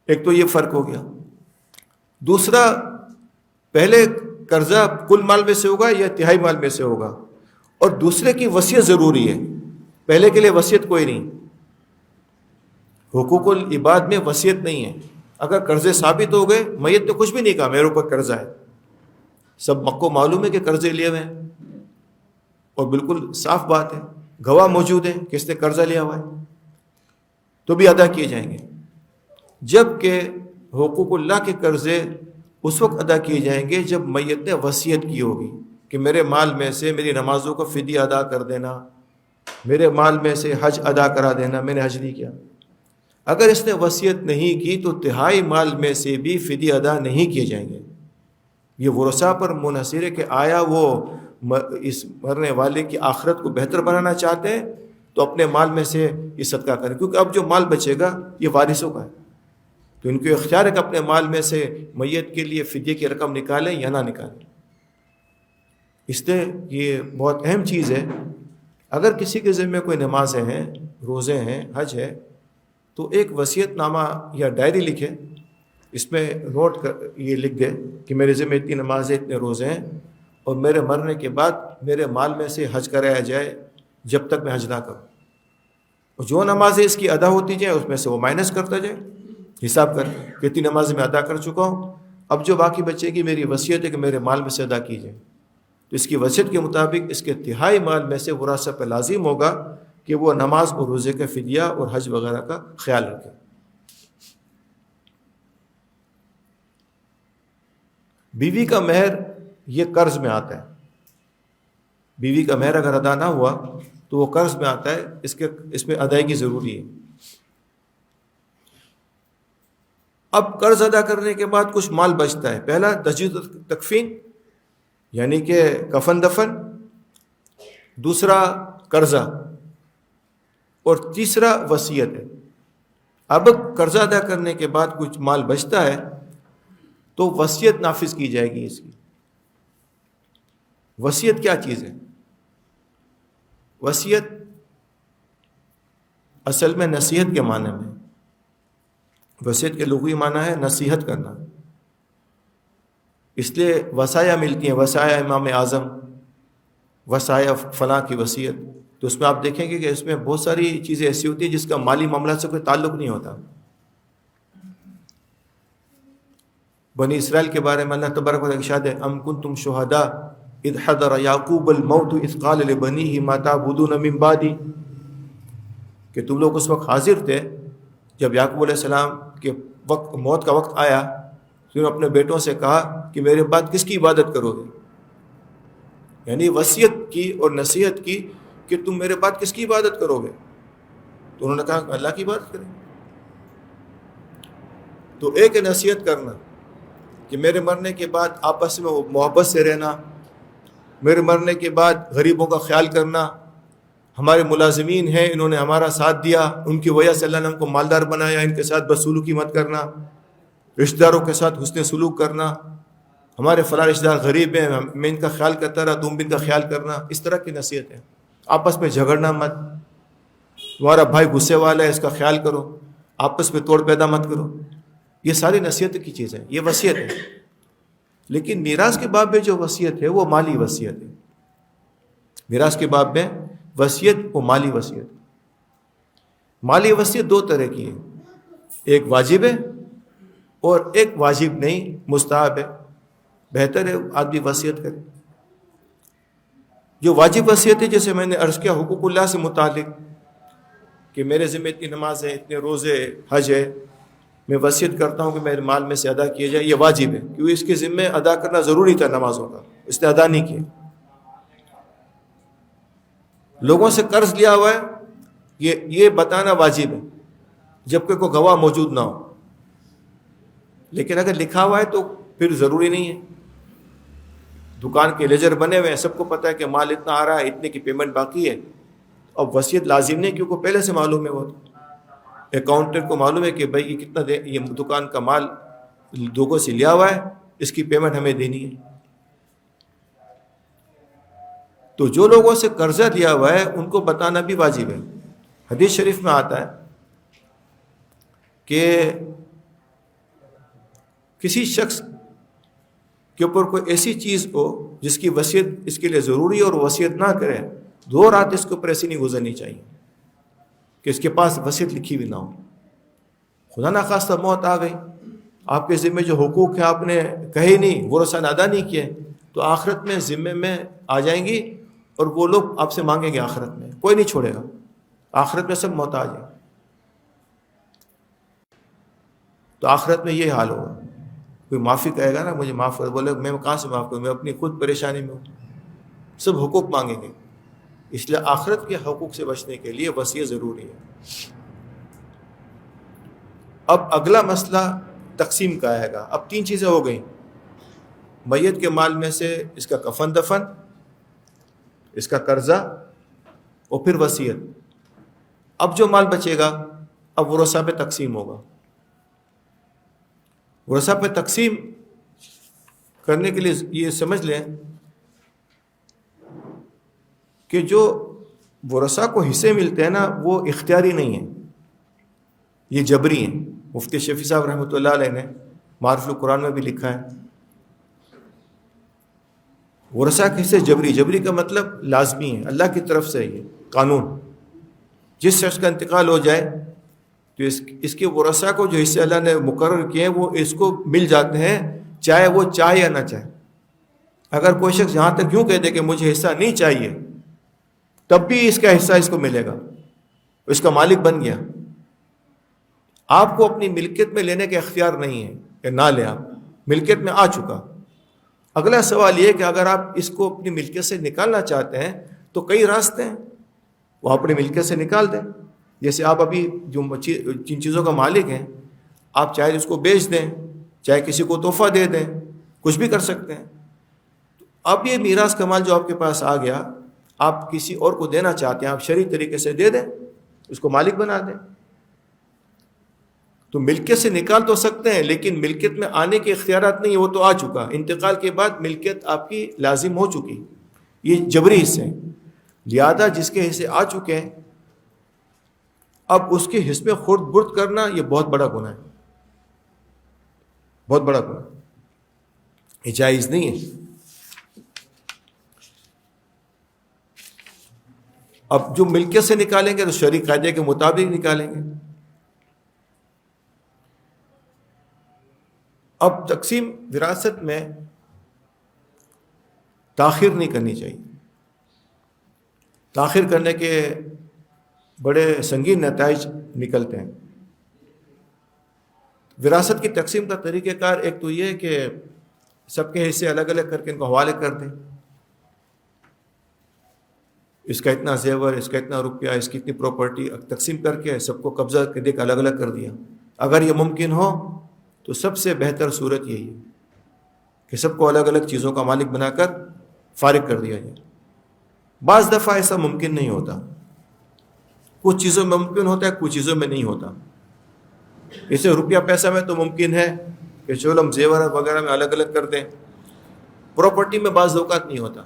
ایک تو یہ فرق ہو گیا۔ دوسرا، پہلے قرضہ کل مال میں سے ہوگا یا تہائی مال میں سے ہوگا، اور دوسرے کی وصیت ضروری ہے، پہلے کے لیے وصیت کوئی نہیں۔ حقوق العباد میں وصیت نہیں ہے۔ اگر قرضے ثابت ہو گئے، میت نے کچھ بھی نہیں کہا میرے اوپر قرضہ ہے، سب مکو معلوم ہے کہ قرضے لیے ہوئے ہیں، اور بالکل صاف بات ہے، گواہ موجود ہیں کہ اس نے قرضہ لیا ہوا ہے، تو بھی ادا کیے جائیں گے۔ جبکہ حقوق اللہ کے قرضے اس وقت ادا کیے جائیں گے جب میت نے وصیت کی ہوگی کہ میرے مال میں سے میری نمازوں کا فدیہ ادا کر دینا، میرے مال میں سے حج ادا کرا دینا، میں نے حج نہیں کیا۔ اگر اس نے وصیت نہیں کی تو تہائی مال میں سے بھی فدیہ ادا نہیں کیے جائیں گے۔ یہ ورثاء پر منحصر ہے کہ آیا وہ اس مرنے والے کی آخرت کو بہتر بنانا چاہتے ہیں تو اپنے مال میں سے یہ صدقہ کریں، کیونکہ اب جو مال بچے گا یہ وارثوں کا ہے، تو ان کو اختیار ہے کہ اپنے مال میں سے میت کے لیے فدیے کی رقم نکالیں یا نہ نکالیں۔ اس لیے یہ بہت اہم چیز ہے۔ اگر کسی کے ذمہ کوئی نمازیں ہیں، روزے ہیں، حج ہے، تو ایک وصیت نامہ یا ڈائری لکھے، اس میں نوٹ کر یہ لکھ دے کہ میرے ذمہ اتنی نمازیں، اتنے روزے ہیں، اور میرے مرنے کے بعد میرے مال میں سے حج کرایا جائے جب تک میں حج نہ کروں، اور جو نمازیں اس کی ادا ہوتی جائیں اس میں سے وہ مائنس کرتا جائے، حساب کر کہ اتنی نمازیں میں ادا کر چکا ہوں، اب جو باقی بچے گی میری وصیت ہے کہ میرے مال میں سے ادا کی جائے۔ تو اس کی وصیت کے مطابق اس کے تہائی مال میں سے ورثہ پہ لازم ہوگا کہ وہ نماز اور روزے کا فدیہ اور حج وغیرہ کا خیال رکھے۔ بیوی کا مہر یہ قرض میں آتا ہے، بیوی کا مہر اگر ادا نہ ہوا تو وہ قرض میں آتا ہے، اس میں ادائیگی ضروری ہے۔ اب قرض ادا کرنے کے بعد کچھ مال بچتا ہے، پہلا تجہیز تکفین یعنی کہ کفن دفن، دوسرا قرضہ، اور تیسرا وصیت ہے۔ اب قرضہ ادا کرنے کے بعد کچھ مال بچتا ہے تو وصیت نافذ کی جائے گی اس کی۔ وصیت کیا چیز ہے؟ وصیت اصل میں نصیحت کے معنی میں، وصیت کے لغوی معنی ہے نصیحت کرنا، اس لیے وصایا ملتی ہیں، وصایا امام اعظم، وصایا فلاں کی وصیت، تو اس میں آپ دیکھیں گے کہ اس میں بہت ساری چیزیں ایسی ہوتی ہیں جس کا مالی معاملات سے کوئی تعلق نہیں ہوتا۔ بنی اسرائیل کے بارے میں اللہ تبارک و تعالیٰ ارشاد ہے ام کنتم شہداء اذ حضر یعقوب الموت اذ قال لبنیہ ما تعبدون من بعدی، کہ تم لوگ اس وقت حاضر تھے جب یعقوب علیہ السلام کے وقت موت کا وقت آیا، تو انہوں نے اپنے بیٹوں سے کہا کہ میرے بعد کس کی عبادت کرو گے، یعنی وصیت کی اور نصیحت کی کہ تم میرے بعد کس کی عبادت کرو گے، تو انہوں نے کہا کہ اللہ کی عبادت کریں۔ تو ایک نصیحت کرنا کہ میرے مرنے کے بعد آپس میں محبت سے رہنا، میرے مرنے کے بعد غریبوں کا خیال کرنا، ہمارے ملازمین ہیں انہوں نے ہمارا ساتھ دیا، ان کی وجہ سے اللہ نے ہم کو مالدار بنایا، ان کے ساتھ بدسلوکی مت کرنا، رشتہ داروں کے ساتھ حسن سلوک کرنا، ہمارے فلاں رشتہ دار غریب ہیں میں ان کا خیال کرتا رہا تم بھی ان کا خیال کرنا، اس طرح کی نصیحت ہے۔ آپس میں جھگڑنا مت، تمہارا بھائی غصے والا ہے اس کا خیال کرو، آپس میں توڑ پیدا مت کرو، یہ ساری نصیحت کی چیز ہے، یہ وصیت ہے۔ لیکن میراث کے باب میں جو وصیت ہے وہ مالی وصیت ہے۔ میراث کے باب میں وصیت وہ مالی وصیت، مالی وصیت دو طرح کی ہے، ایک واجب ہے اور ایک واجب نہیں، مستحب ہے، بہتر ہے آدمی وصیت کرے۔ جو واجب وصیت ہے جیسے میں نے عرض کیا حقوق اللہ سے متعلق کہ میرے ذمہ اتنی نماز ہے، اتنے روزے، حج ہے، میں وصیت کرتا ہوں کہ میرے مال میں سے ادا کیا جائے، یہ واجب ہے، کیونکہ اس کے ذمہ ادا کرنا ضروری تھا نمازوں کا، اس نے ادا نہیں کیا۔ لوگوں سے قرض لیا ہوا ہے، یہ بتانا واجب ہے جبکہ کوئی گواہ موجود نہ ہو، لیکن اگر لکھا ہوا ہے تو پھر ضروری نہیں ہے۔ دکان کے لیجر بنے ہوئے ہیں، سب کو پتہ ہے کہ مال اتنا آ رہا ہے، اتنے کی پیمنٹ باقی ہے، اب وصیت لازم نہیں کیونکہ پہلے سے معلوم ہے، وہ اکاؤنٹنٹ کو معلوم ہے کہ بھائی یہ کتنا یہ دکان کا مال لوگوں سے لیا ہوا ہے، اس کی پیمنٹ ہمیں دینی ہے۔ تو جو لوگوں سے قرضہ لیا ہوا ہے ان کو بتانا بھی واجب ہے۔ حدیث شریف میں آتا ہے کہ کسی شخص کے اوپر کوئی ایسی چیز ہو جس کی وصیت اس کے لیے ضروری اور وصیت نہ کرے، 2 رات اس کے اوپر ایسی نہیں گزرنی چاہیے کہ اس کے پاس وصیت لکھی ہوئی نہ ہو۔ خدا نخواستہ موت آ گئی، آپ کے ذمے جو حقوق ہیں آپ نے کہے نہیں، وہ رسان ادا نہیں کیے، تو آخرت میں ذمے میں آ جائیں گی اور وہ لوگ آپ سے مانگیں گے، آخرت میں کوئی نہیں چھوڑے گا، آخرت میں سب محتاج ہیں۔ تو آخرت میں یہ حال ہوگا، کوئی معافی کہے گا نا مجھے معاف کر، بولے میں کہاں سے معاف کروں، میں اپنی خود پریشانی میں ہوں، سب حقوق مانگیں گے۔ اس لیے آخرت کے حقوق سے بچنے کے لیے وصیت ضروری ہے۔ اب اگلا مسئلہ تقسیم کا آئے گا۔ اب 3 چیزیں ہو گئیں، میت کے مال میں سے اس کا کفن دفن، اس کا قرضہ اور پھر وصیت۔ اب جو مال بچے گا اب ورثہ پہ تقسیم ہوگا۔ ورثہ پہ تقسیم کرنے کے لیے یہ سمجھ لیں کہ جو ورثہ کو حصے ملتے ہیں نا وہ اختیاری نہیں ہیں، یہ جبری ہیں۔ مفتی شفیع صاحب رحمۃ اللہ علیہ نے معارف القرآن میں بھی لکھا ہے، ورثہ کے حصے جبری کا مطلب لازمی ہے، اللہ کی طرف سے یہ قانون، جس شخص کا انتقال ہو جائے تو اس کے ورثہ کو جو حصے اللہ نے مقرر کیے ہیں وہ اس کو مل جاتے ہیں، چاہے وہ چاہے یا نہ چاہے۔ اگر کوئی شخص یہاں تک یوں کہہ دے کہ مجھے حصہ نہیں چاہیے، تب بھی اس کا حصہ اس کو ملے گا، اس کا مالک بن گیا۔ آپ کو اپنی ملکیت میں لینے کا اختیار نہیں ہے کہ نہ لیں، آپ ملکیت میں آ چکا۔ اگلا سوال یہ کہ اگر آپ اس کو اپنی ملکیت سے نکالنا چاہتے ہیں تو کئی راستے ہیں، وہ اپنی ملکیت سے نکال دیں۔ جیسے آپ ابھی جو جن چیزوں کا مالک ہیں، آپ چاہے اس کو بیچ دیں، چاہے کسی کو تحفہ دے دیں، کچھ بھی کر سکتے ہیں۔ اب یہ میراث کا مال جو آپ کے پاس آ گیا، آپ کسی اور کو دینا چاہتے ہیں، آپ شرعی طریقے سے دے دیں، اس کو مالک بنا دیں۔ تو ملکیت سے نکال تو سکتے ہیں لیکن ملکیت میں آنے کے اختیارات نہیں، وہ تو آ چکا، انتقال کے بعد ملکیت آپ کی لازم ہو چکی، یہ جبری حصے ہیں۔ لہذا جس کے حصے آ چکے ہیں اب اس کے حصے میں خورد برد کرنا یہ بہت بڑا گناہ ہے، بہت بڑا گناہ، یہ جائز نہیں ہے۔ اب جو ملکیت سے نکالیں گے تو شرعی قاعدے کے مطابق نکالیں گے۔ اب تقسیم وراثت میں تاخیر نہیں کرنی چاہیے، تاخیر کرنے کے بڑے سنگین نتائج نکلتے ہیں۔ وراثت کی تقسیم کا طریقہ کار ایک تو یہ کہ سب کے حصے الگ الگ کر کے ان کو حوالے کر دیں، اس کا اتنا زیور، اس کا اتنا روپیہ، اس کی اتنی پراپرٹی تقسیم کر کے سب کو قبضہ دے کے الگ الگ کر دیا۔ اگر یہ ممکن ہو تو سب سے بہتر صورت یہی ہے کہ سب کو الگ الگ چیزوں کا مالک بنا کر فارغ کر دیا جائے۔ بعض دفعہ ایسا ممکن نہیں ہوتا، کچھ چیزوں میں ممکن ہوتا ہے، کچھ چیزوں میں نہیں ہوتا۔ اسے روپیہ پیسہ میں تو ممکن ہے کہ چلو ہم زیور وغیرہ میں الگ الگ کر دیں، پراپرٹی میں بعض اوقات نہیں ہوتا۔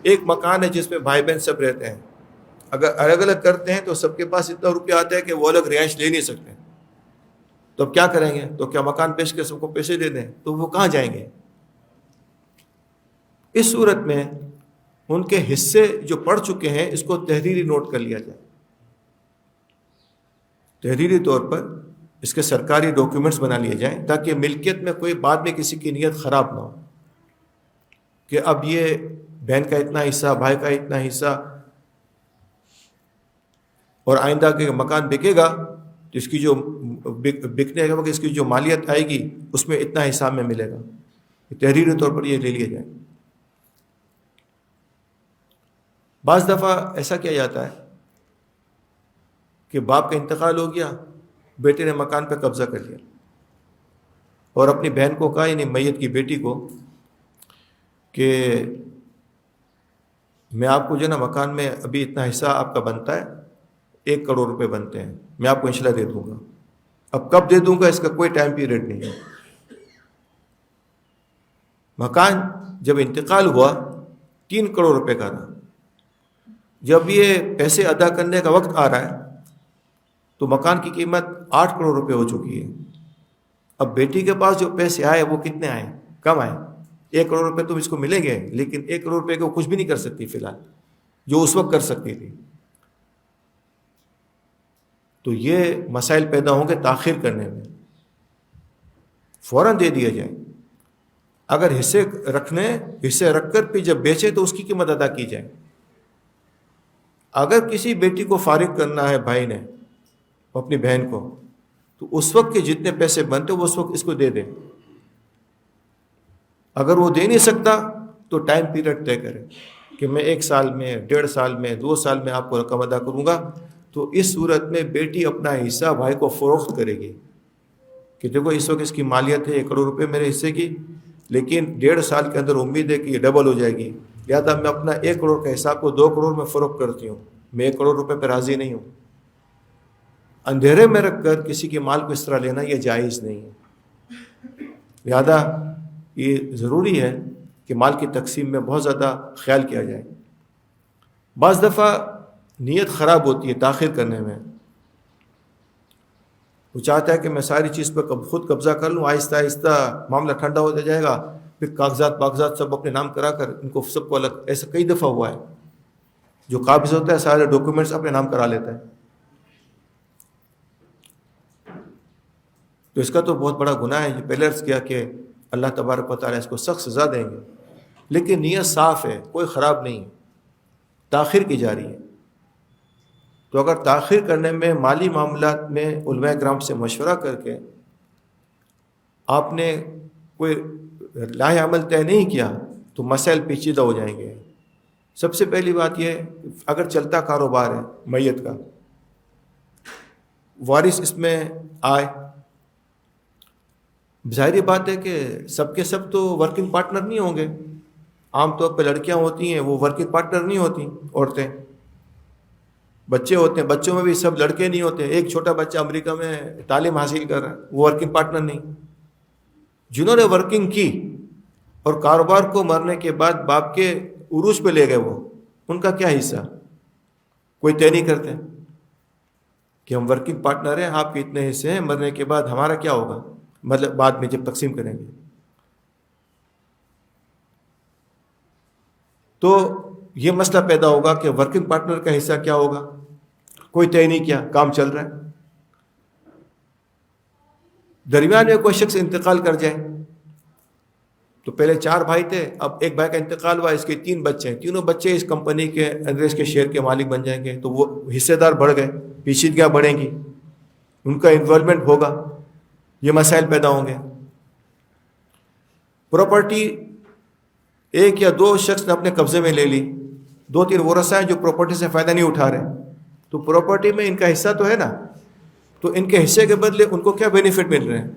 ایک مکان ہے جس میں بھائی بہن سب رہتے ہیں، اگر الگ الگ کرتے ہیں تو سب کے پاس اتنا روپیہ آتا ہے کہ وہ الگ رہائش لے نہیں سکتے، تو اب کیا کریں گے؟ تو کیا مکان بیچ کے سب کو پیسے دے دیں؟ تو وہ کہاں جائیں گے؟ اس صورت میں ان کے حصے جو پڑ چکے ہیں اس کو تحریری نوٹ کر لیا جائے، تحریری طور پر اس کے سرکاری ڈاکیومنٹس بنا لیے جائیں تاکہ ملکیت میں کوئی بعد میں کسی کی نیت خراب نہ ہو کہ اب یہ بہن کا اتنا حصہ، بھائی کا اتنا حصہ۔ اور آئندہ کے مکان بکے گا تو اس کی جو بکنے کے وقت اس کی جو مالیت آئے گی اس میں اتنا حساب میں ملے گا. تحریری طور پر یہ لے لیا جائے. بعض دفعہ ایسا کیا جاتا ہے کہ باپ کا انتقال ہو گیا, بیٹے نے مکان پہ قبضہ کر لیا اور اپنی بہن کو کہا, یعنی میت کی بیٹی کو, کہ میں آپ کو جو ہے نا مکان میں ابھی اتنا حصہ آپ کا بنتا ہے, 1 کروڑ روپے بنتے ہیں, میں آپ کو انشاءاللہ دے دوں گا. اب کب دے دوں گا اس کا کوئی ٹائم پیریڈ نہیں ہے. مکان جب انتقال ہوا 3 کروڑ روپے کا تھا. جب یہ پیسے ادا کرنے کا وقت آ رہا ہے تو مکان کی قیمت 8 کروڑ روپے ہو چکی ہے. اب بیٹی کے پاس جو پیسے آئے وہ کتنے آئے؟ کم آئے. 1 کروڑ روپے تم اس کو ملیں گے, لیکن 1 کروڑ روپے کو کچھ بھی نہیں کر سکتی فی الحال, جو اس وقت کر سکتی تھی. تو یہ مسائل پیدا ہوں گے تاخیر کرنے میں. فوراً دے دیا جائے. اگر حصے رکھ کر پھر جب بیچے تو اس کی قیمت ادا کی جائے. اگر کسی بیٹی کو فارغ کرنا ہے بھائی نے اپنی بہن کو, تو اس وقت کے جتنے پیسے بنتے وہ اس وقت اس کو دے دے. اگر وہ دے نہیں سکتا تو ٹائم پیریڈ طے کرے کہ میں 1 سال میں, 1.5 سال میں, 2 سال میں آپ کو رقم ادا کروں گا. تو اس صورت میں بیٹی اپنا حصہ بھائی کو فروخت کرے گی کہ دیکھو اس وقت اس کی مالیت ہے 1 کروڑ روپے میرے حصے کی, لیکن 1.5 سال کے اندر امید ہے کہ یہ ڈبل ہو جائے گی. لہٰذا میں اپنا 1 کروڑ کا حصہ کو 2 کروڑ میں فروخت کرتی ہوں. میں 1 کروڑ روپے پہ راضی نہیں ہوں. اندھیرے میں رکھ کر کسی کے مال کو اس طرح لینا یہ جائز نہیں ہے. لہذا یہ ضروری ہے کہ مال کی تقسیم میں بہت زیادہ خیال کیا جائے. بعض دفعہ نیت خراب ہوتی ہے تاخیر کرنے میں. وہ چاہتا ہے کہ میں ساری چیز پہ خود قبضہ کر لوں, آہستہ آہستہ معاملہ ٹھنڈا ہوتا جائے گا, پھر کاغذات سب اپنے نام کرا کر ان کو سب کو الگ. ایسا کئی دفعہ ہوا ہے. جو قابض ہوتا ہے سارے ڈاکومنٹس اپنے نام کرا لیتا ہے. تو اس کا تو بہت بڑا گناہ ہے. یہ پہلے عرض کیا کہ اللہ تبارک و تعالیٰ اس کو سخت سزا دیں گے, لیکن نیت صاف ہے, کوئی خراب نہیں ہے, تاخیر کی جا رہی ہے. تو اگر تاخیر کرنے میں مالی معاملات میں علماء کرام سے مشورہ کر کے آپ نے کوئی لاہ عمل طے نہیں کیا تو مسائل پیچیدہ ہو جائیں گے. سب سے پہلی بات یہ, اگر چلتا کاروبار ہے میت کا, وارث اس میں آئے, ظاہری بات ہے کہ سب کے سب تو ورکنگ پارٹنر نہیں ہوں گے. عام طور پہ لڑکیاں ہوتی ہیں وہ ورکنگ پارٹنر نہیں ہوتی, عورتیں. بچے ہوتے ہیں, بچوں میں بھی سب لڑکے نہیں ہوتے. ایک چھوٹا بچہ امریکہ میں تعلیم حاصل کر رہا ہے, وہ ورکنگ پارٹنر نہیں. جنہوں نے ورکنگ کی اور کاروبار کو مرنے کے بعد باپ کے عروج پہ لے گئے, وہ ان کا کیا حصہ؟ کوئی طے نہیں کرتے کہ ہم ورکنگ پارٹنر ہیں, آپ کے اتنے حصے ہیں, مرنے کے بعد ہمارا کیا ہوگا, مطلب بعد میں جب تقسیم کریں گے. تو یہ مسئلہ پیدا ہوگا کہ ورکنگ پارٹنر کا حصہ کیا ہوگا, کوئی طے نہیں کیا, کام چل رہا ہے. درمیان میں کوئی شخص انتقال کر جائے, تو پہلے 4 بھائی تھے, اب ایک بھائی کا انتقال ہوا, اس کے 3 بچے ہیں, تینوں بچے اس کمپنی کے اندر اس کے شیئر کے مالک بن جائیں گے. تو وہ حصے دار بڑھ گئے, پیچیدگیاں بڑھیں گی, ان کا انوالومنٹ ہوگا, یہ مسائل پیدا ہوں گے. پراپرٹی 1 یا 2 شخص نے اپنے قبضے میں لے لی, 2-3 ورثاء ہیں جو پراپرٹی سے فائدہ نہیں اٹھا رہے, تو پراپرٹی میں ان کا حصہ تو ہے نا, تو ان کے حصے کے بدلے ان کو کیا بینیفٹ مل رہے ہیں؟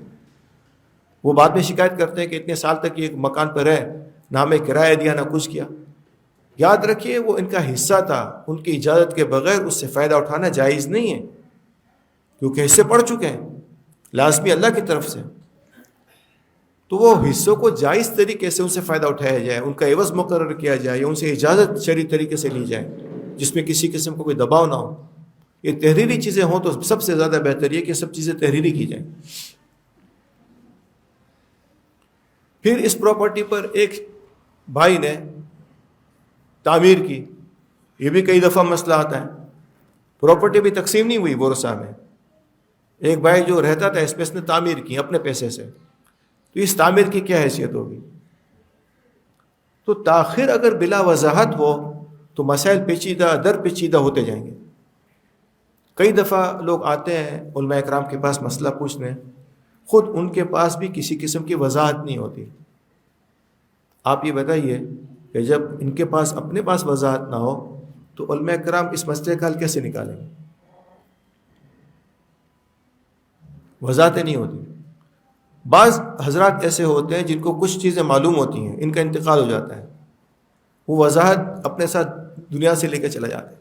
وہ بعد میں شکایت کرتے ہیں کہ اتنے سال تک یہ مکان پر رہے, نہ ہمیں کرایہ دیا نہ کچھ کیا. یاد رکھیے وہ ان کا حصہ تھا, ان کی اجازت کے بغیر اس سے فائدہ اٹھانا جائز نہیں ہے, کیونکہ حصے پڑ چکے ہیں لازمی اللہ کی طرف سے. تو وہ حصوں کو جائز طریقے سے ان سے فائدہ اٹھایا جائے, ان کا عوض مقرر کیا جائے, یا ان سے اجازت شرعی طریقے سے لی جائے, جس میں کسی قسم کو کوئی دباؤ نہ ہو. یہ تحریری چیزیں ہوں تو سب سے زیادہ بہتر یہ کہ سب چیزیں تحریری کی جائیں. پھر اس پراپرٹی پر ایک بھائی نے تعمیر کی, یہ بھی کئی دفعہ مسئلہ آتا ہے. پراپرٹی بھی تقسیم نہیں ہوئی ورثاء میں, ایک بھائی جو رہتا تھا اس پہ اس نے تعمیر کی اپنے پیسے سے, تو اس تعمیر کی کیا حیثیت ہوگی؟ تو تاخیر اگر بلا وضاحت ہو تو مسائل پیچیدہ در پیچیدہ ہوتے جائیں گے. کئی دفعہ لوگ آتے ہیں علماء اکرام کے پاس مسئلہ پوچھنے، خود ان کے پاس بھی کسی قسم کی وضاحت نہیں ہوتی. آپ یہ بتائیے کہ جب ان کے پاس اپنے پاس وضاحت نہ ہو تو علماء اکرام اس مسئلے کا حل کیسے نکالیں گے؟ وضاحتیں نہیں ہوتی. بعض حضرات ایسے ہوتے ہیں جن کو کچھ چیزیں معلوم ہوتی ہیں، ان کا انتقال ہو جاتا ہے، وہ وضاحت اپنے ساتھ دنیا سے لے کے چلا جاتا ہے.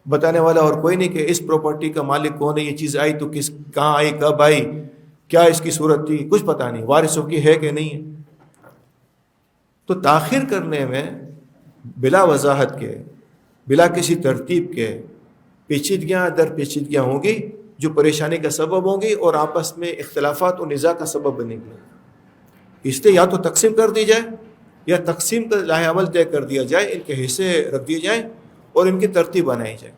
بتانے والا اور کوئی نہیں کہ اس پراپرٹی کا مالک کون ہے، یہ چیز آئی تو کہاں آئی، کب آئی، کیا اس کی صورت تھی، کچھ پتہ نہیں، وارثوں کی ہے کہ نہیں ہے. تو تاخیر کرنے میں بلا وضاحت کے، بلا کسی ترتیب کے پیچیدگیاں در پیچیدگیاں ہوں گی جو پریشانی کا سبب ہوں گی اور آپس میں اختلافات و نزاع کا سبب بنے گی. اس لیے یا تو تقسیم کر دی جائے یا تقسیم کا لاہ عمل طے کر دیا جائے، ان کے حصے رکھ دیے جائیں اور ان کی ترتیب بنائی جائے.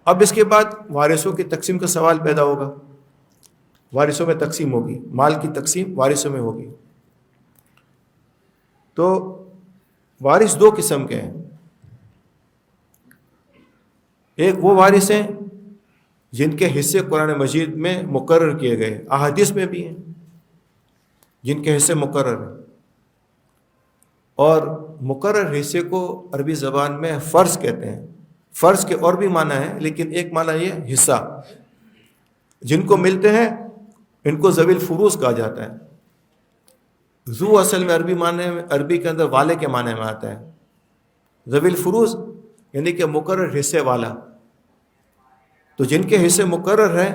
اب اس کے بعد وارثوں کی تقسیم کا سوال پیدا ہوگا. وارثوں میں تقسیم ہوگی، مال کی تقسیم وارثوں میں ہوگی. تو وارث دو قسم کے ہیں. ایک وہ وارث ہیں جن کے حصے قرآن مجید میں مقرر کیے گئے، احادیث میں بھی ہیں جن کے حصے مقرر ہیں. اور مقرر حصے کو عربی زبان میں فرض کہتے ہیں. فرض کے اور بھی معنی ہے، لیکن ایک معنی یہ حصہ. جن کو ملتے ہیں ان کو ذوی الفروض کہا جاتا ہے. ذو اصل میں عربی معنی میں، عربی کے اندر والے کے معنی میں آتا ہے. ذوی الفروض یعنی کہ مقرر حصے والا. تو جن کے حصے مقرر ہیں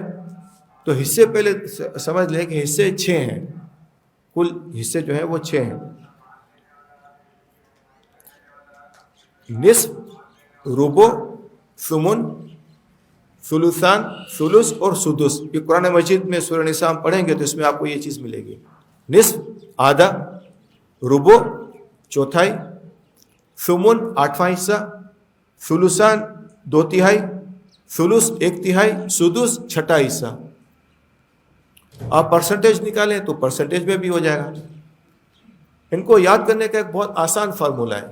تو حصے پہلے سمجھ لیں کہ حصے 6 ہیں. کل حصے جو ہیں وہ 6 ہیں. نصف، ربع، ثمن، ثلثان، ثلث اور سدس. یہ قرآن مجید میں سورہ نساء پڑھیں گے تو اس میں آپ کو یہ چیز ملے گی. نصف آدھا، ربع چوتھائی، ثمن 8واں حصہ، ثلثان 2/3، ثلث 1/3، سدس 6واں حصہ. آپ پرسنٹیج نکالیں تو پرسنٹیج میں بھی ہو جائے گا. ان کو یاد کرنے کا ایک بہت آسان فارمولہ ہے،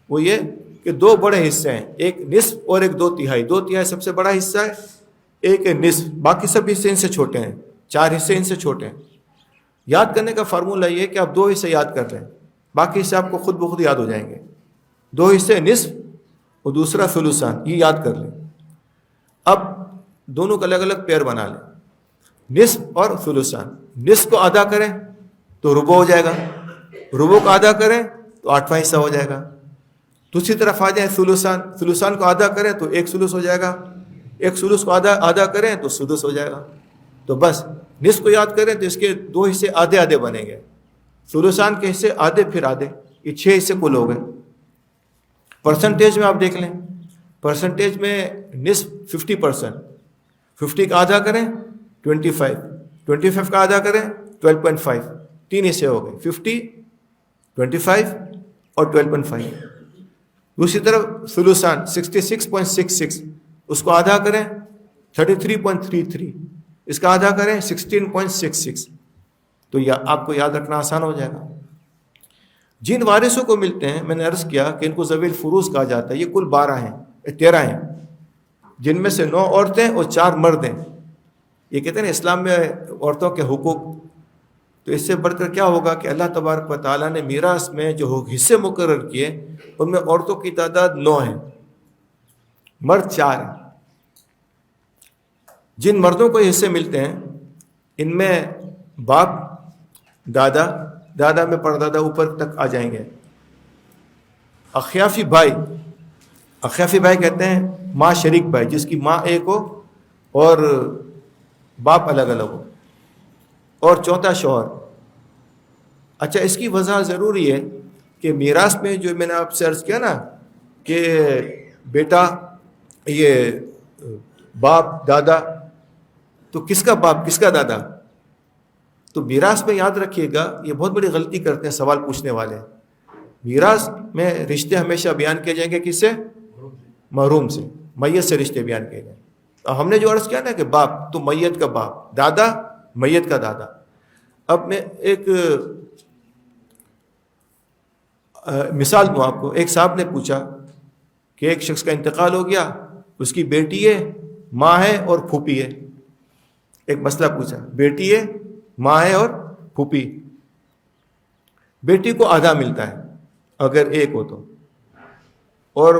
وہ یہ کہ 2 بڑے حصے ہیں، ایک نصف اور ایک 2/3. 2/3 سب سے بڑا حصہ ہے، ایک ہے نصف، باقی سب حصے ان سے چھوٹے ہیں، 4 حصے ان سے چھوٹے ہیں. یاد کرنے کا فارمولہ یہ ہے کہ آپ 2 حصے یاد کر لیں، باقی حصے آپ کو خود بخود یاد ہو جائیں گے. 2 حصے نصف اور دوسرا ثلثان، یہ یاد کر لیں. اب دونوں کا الگ الگ پیر بنا لیں، نصف اور ثلثان. نصف کو آدھا کریں تو ربع ہو جائے گا، ربع کو آدھا کریں تو 8واں حصہ ہو جائے گا. دوسری طرف آ جائیں ثلثان، ثلثان کو آدھا کریں تو 1 ثلث ہو جائے گا، 1 ثلث کو آدھا کریں تو سدس ہو جائے گا. تو بس نصف کو یاد کریں تو اس کے 2 حصے آدھے آدھے بنیں گے، ثلثان کے حصے آدھے پھر آدھے، یہ 6 حصے کل ہو گئے. پرسنٹیج میں آپ دیکھ لیں، پرسنٹیج میں نصف 50%، 50 کا آدھا کریں 25، 25 کا آدھا کریں 12.5، 3 حصے ہو گئے، 50، 25 اور 12.5. دوسری طرف ثلثان 66.66، اس کو آدھا کریں 33.33، اس کا آدھا کریں 16.66. تو آپ کو یاد رکھنا آسان ہو جائے گا. جن وارثوں کو ملتے ہیں، میں نے عرض کیا کہ ان کو ذوی الفروض کہا جاتا ہے. یہ کل 13 ہیں، جن میں سے 9 عورتیں اور 4 مرد ہیں. یہ کہتے ہیں نا اسلام میں عورتوں کے حقوق، تو اس سے بڑھ کر کیا ہوگا کہ اللہ تبارک و تعالیٰ نے میراث میں جو حصے مقرر کیے ان میں عورتوں کی تعداد 9 ہے، مرد 4 ہیں. جن مردوں کو حصے ملتے ہیں ان میں باپ، دادا میں پردادا اوپر تک آ جائیں گے. اخیافی بھائی کہتے ہیں ماں شریک بھائی، جس کی ماں ایک ہو اور باپ الگ الگ ہو. اور چوتھا شوہر. اچھا، اس کی وضاحت ضروری ہے کہ میراث میں جو میں نے آپ سے عرض کیا نا کہ بیٹا، یہ باپ، دادا، تو کس کا باپ کس کا دادا؟ تو میراث میں یاد رکھیے گا، یہ بہت بڑی غلطی کرتے ہیں سوال پوچھنے والے. میراث میں رشتے ہمیشہ بیان کیے جائیں گے کس سے؟ محروم سے، میت سے رشتے بیان کیے جائیں. تو ہم نے جو عرض کیا نا کہ باپ تو میت کا باپ، دادا میت کا دادا. اب میں ایک مثال دوں آپ کو. ایک صاحب نے پوچھا کہ ایک شخص کا انتقال ہو گیا، اس کی بیٹی ہے، ماں ہے اور پھوپھی ہے. ایک مسئلہ پوچھا، بیٹی ہے، ماں ہے اور پھوپھی. بیٹی کو آدھا ملتا ہے اگر ایک ہو تو، اور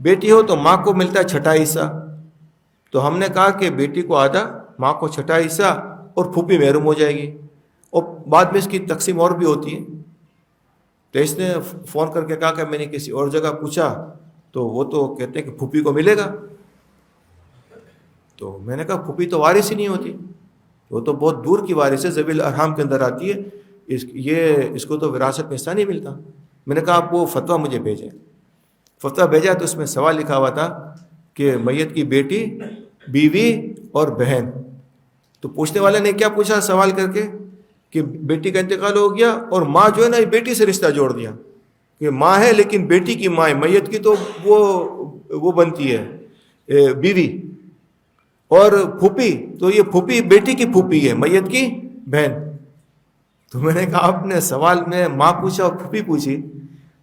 بیٹی ہو تو ماں کو ملتا ہے چھٹا حصہ. تو ہم نے کہا کہ بیٹی کو آدھا، ماں کو چھٹا حصہ، اور پھوپھی محروم ہو جائے گی. اور بعد میں اس کی تقسیم اور بھی ہوتی ہے. تو اس نے فون کر کے کہا کہ میں نے کسی اور جگہ پوچھا تو وہ تو کہتے ہیں کہ پھوپھی کو ملے گا. تو میں نے کہا پھوپھی تو وارث ہی نہیں ہوتی، وہ تو بہت دور کی وارث ہے، ذوی الارحام کے اندر آتی ہے، اس کو تو وراثت میں حصہ نہیں ملتا. میں نے کہا آپ وہ فتویٰ مجھے بھیجیں. فتویٰ بھیجا تو اس میں سوال لکھا ہوا تھا کہ میت کی بیٹی، بیوی اور بہن. تو پوچھنے والے نے کیا پوچھا سوال کر کے کہ بیٹی کا انتقال ہو گیا اور ماں جو ہے نا بیٹی سے رشتہ جوڑ دیا کہ ماں ہے لیکن بیٹی کی ماں ہے، میت کی تو وہ بنتی ہے بیوی، اور پھوپھی تو یہ پھوپھی بیٹی کی پھوپھی ہے، میت کی بہن. تو میں نے کہا آپ نے سوال میں ماں پوچھا اور پھوپھی پوچھی،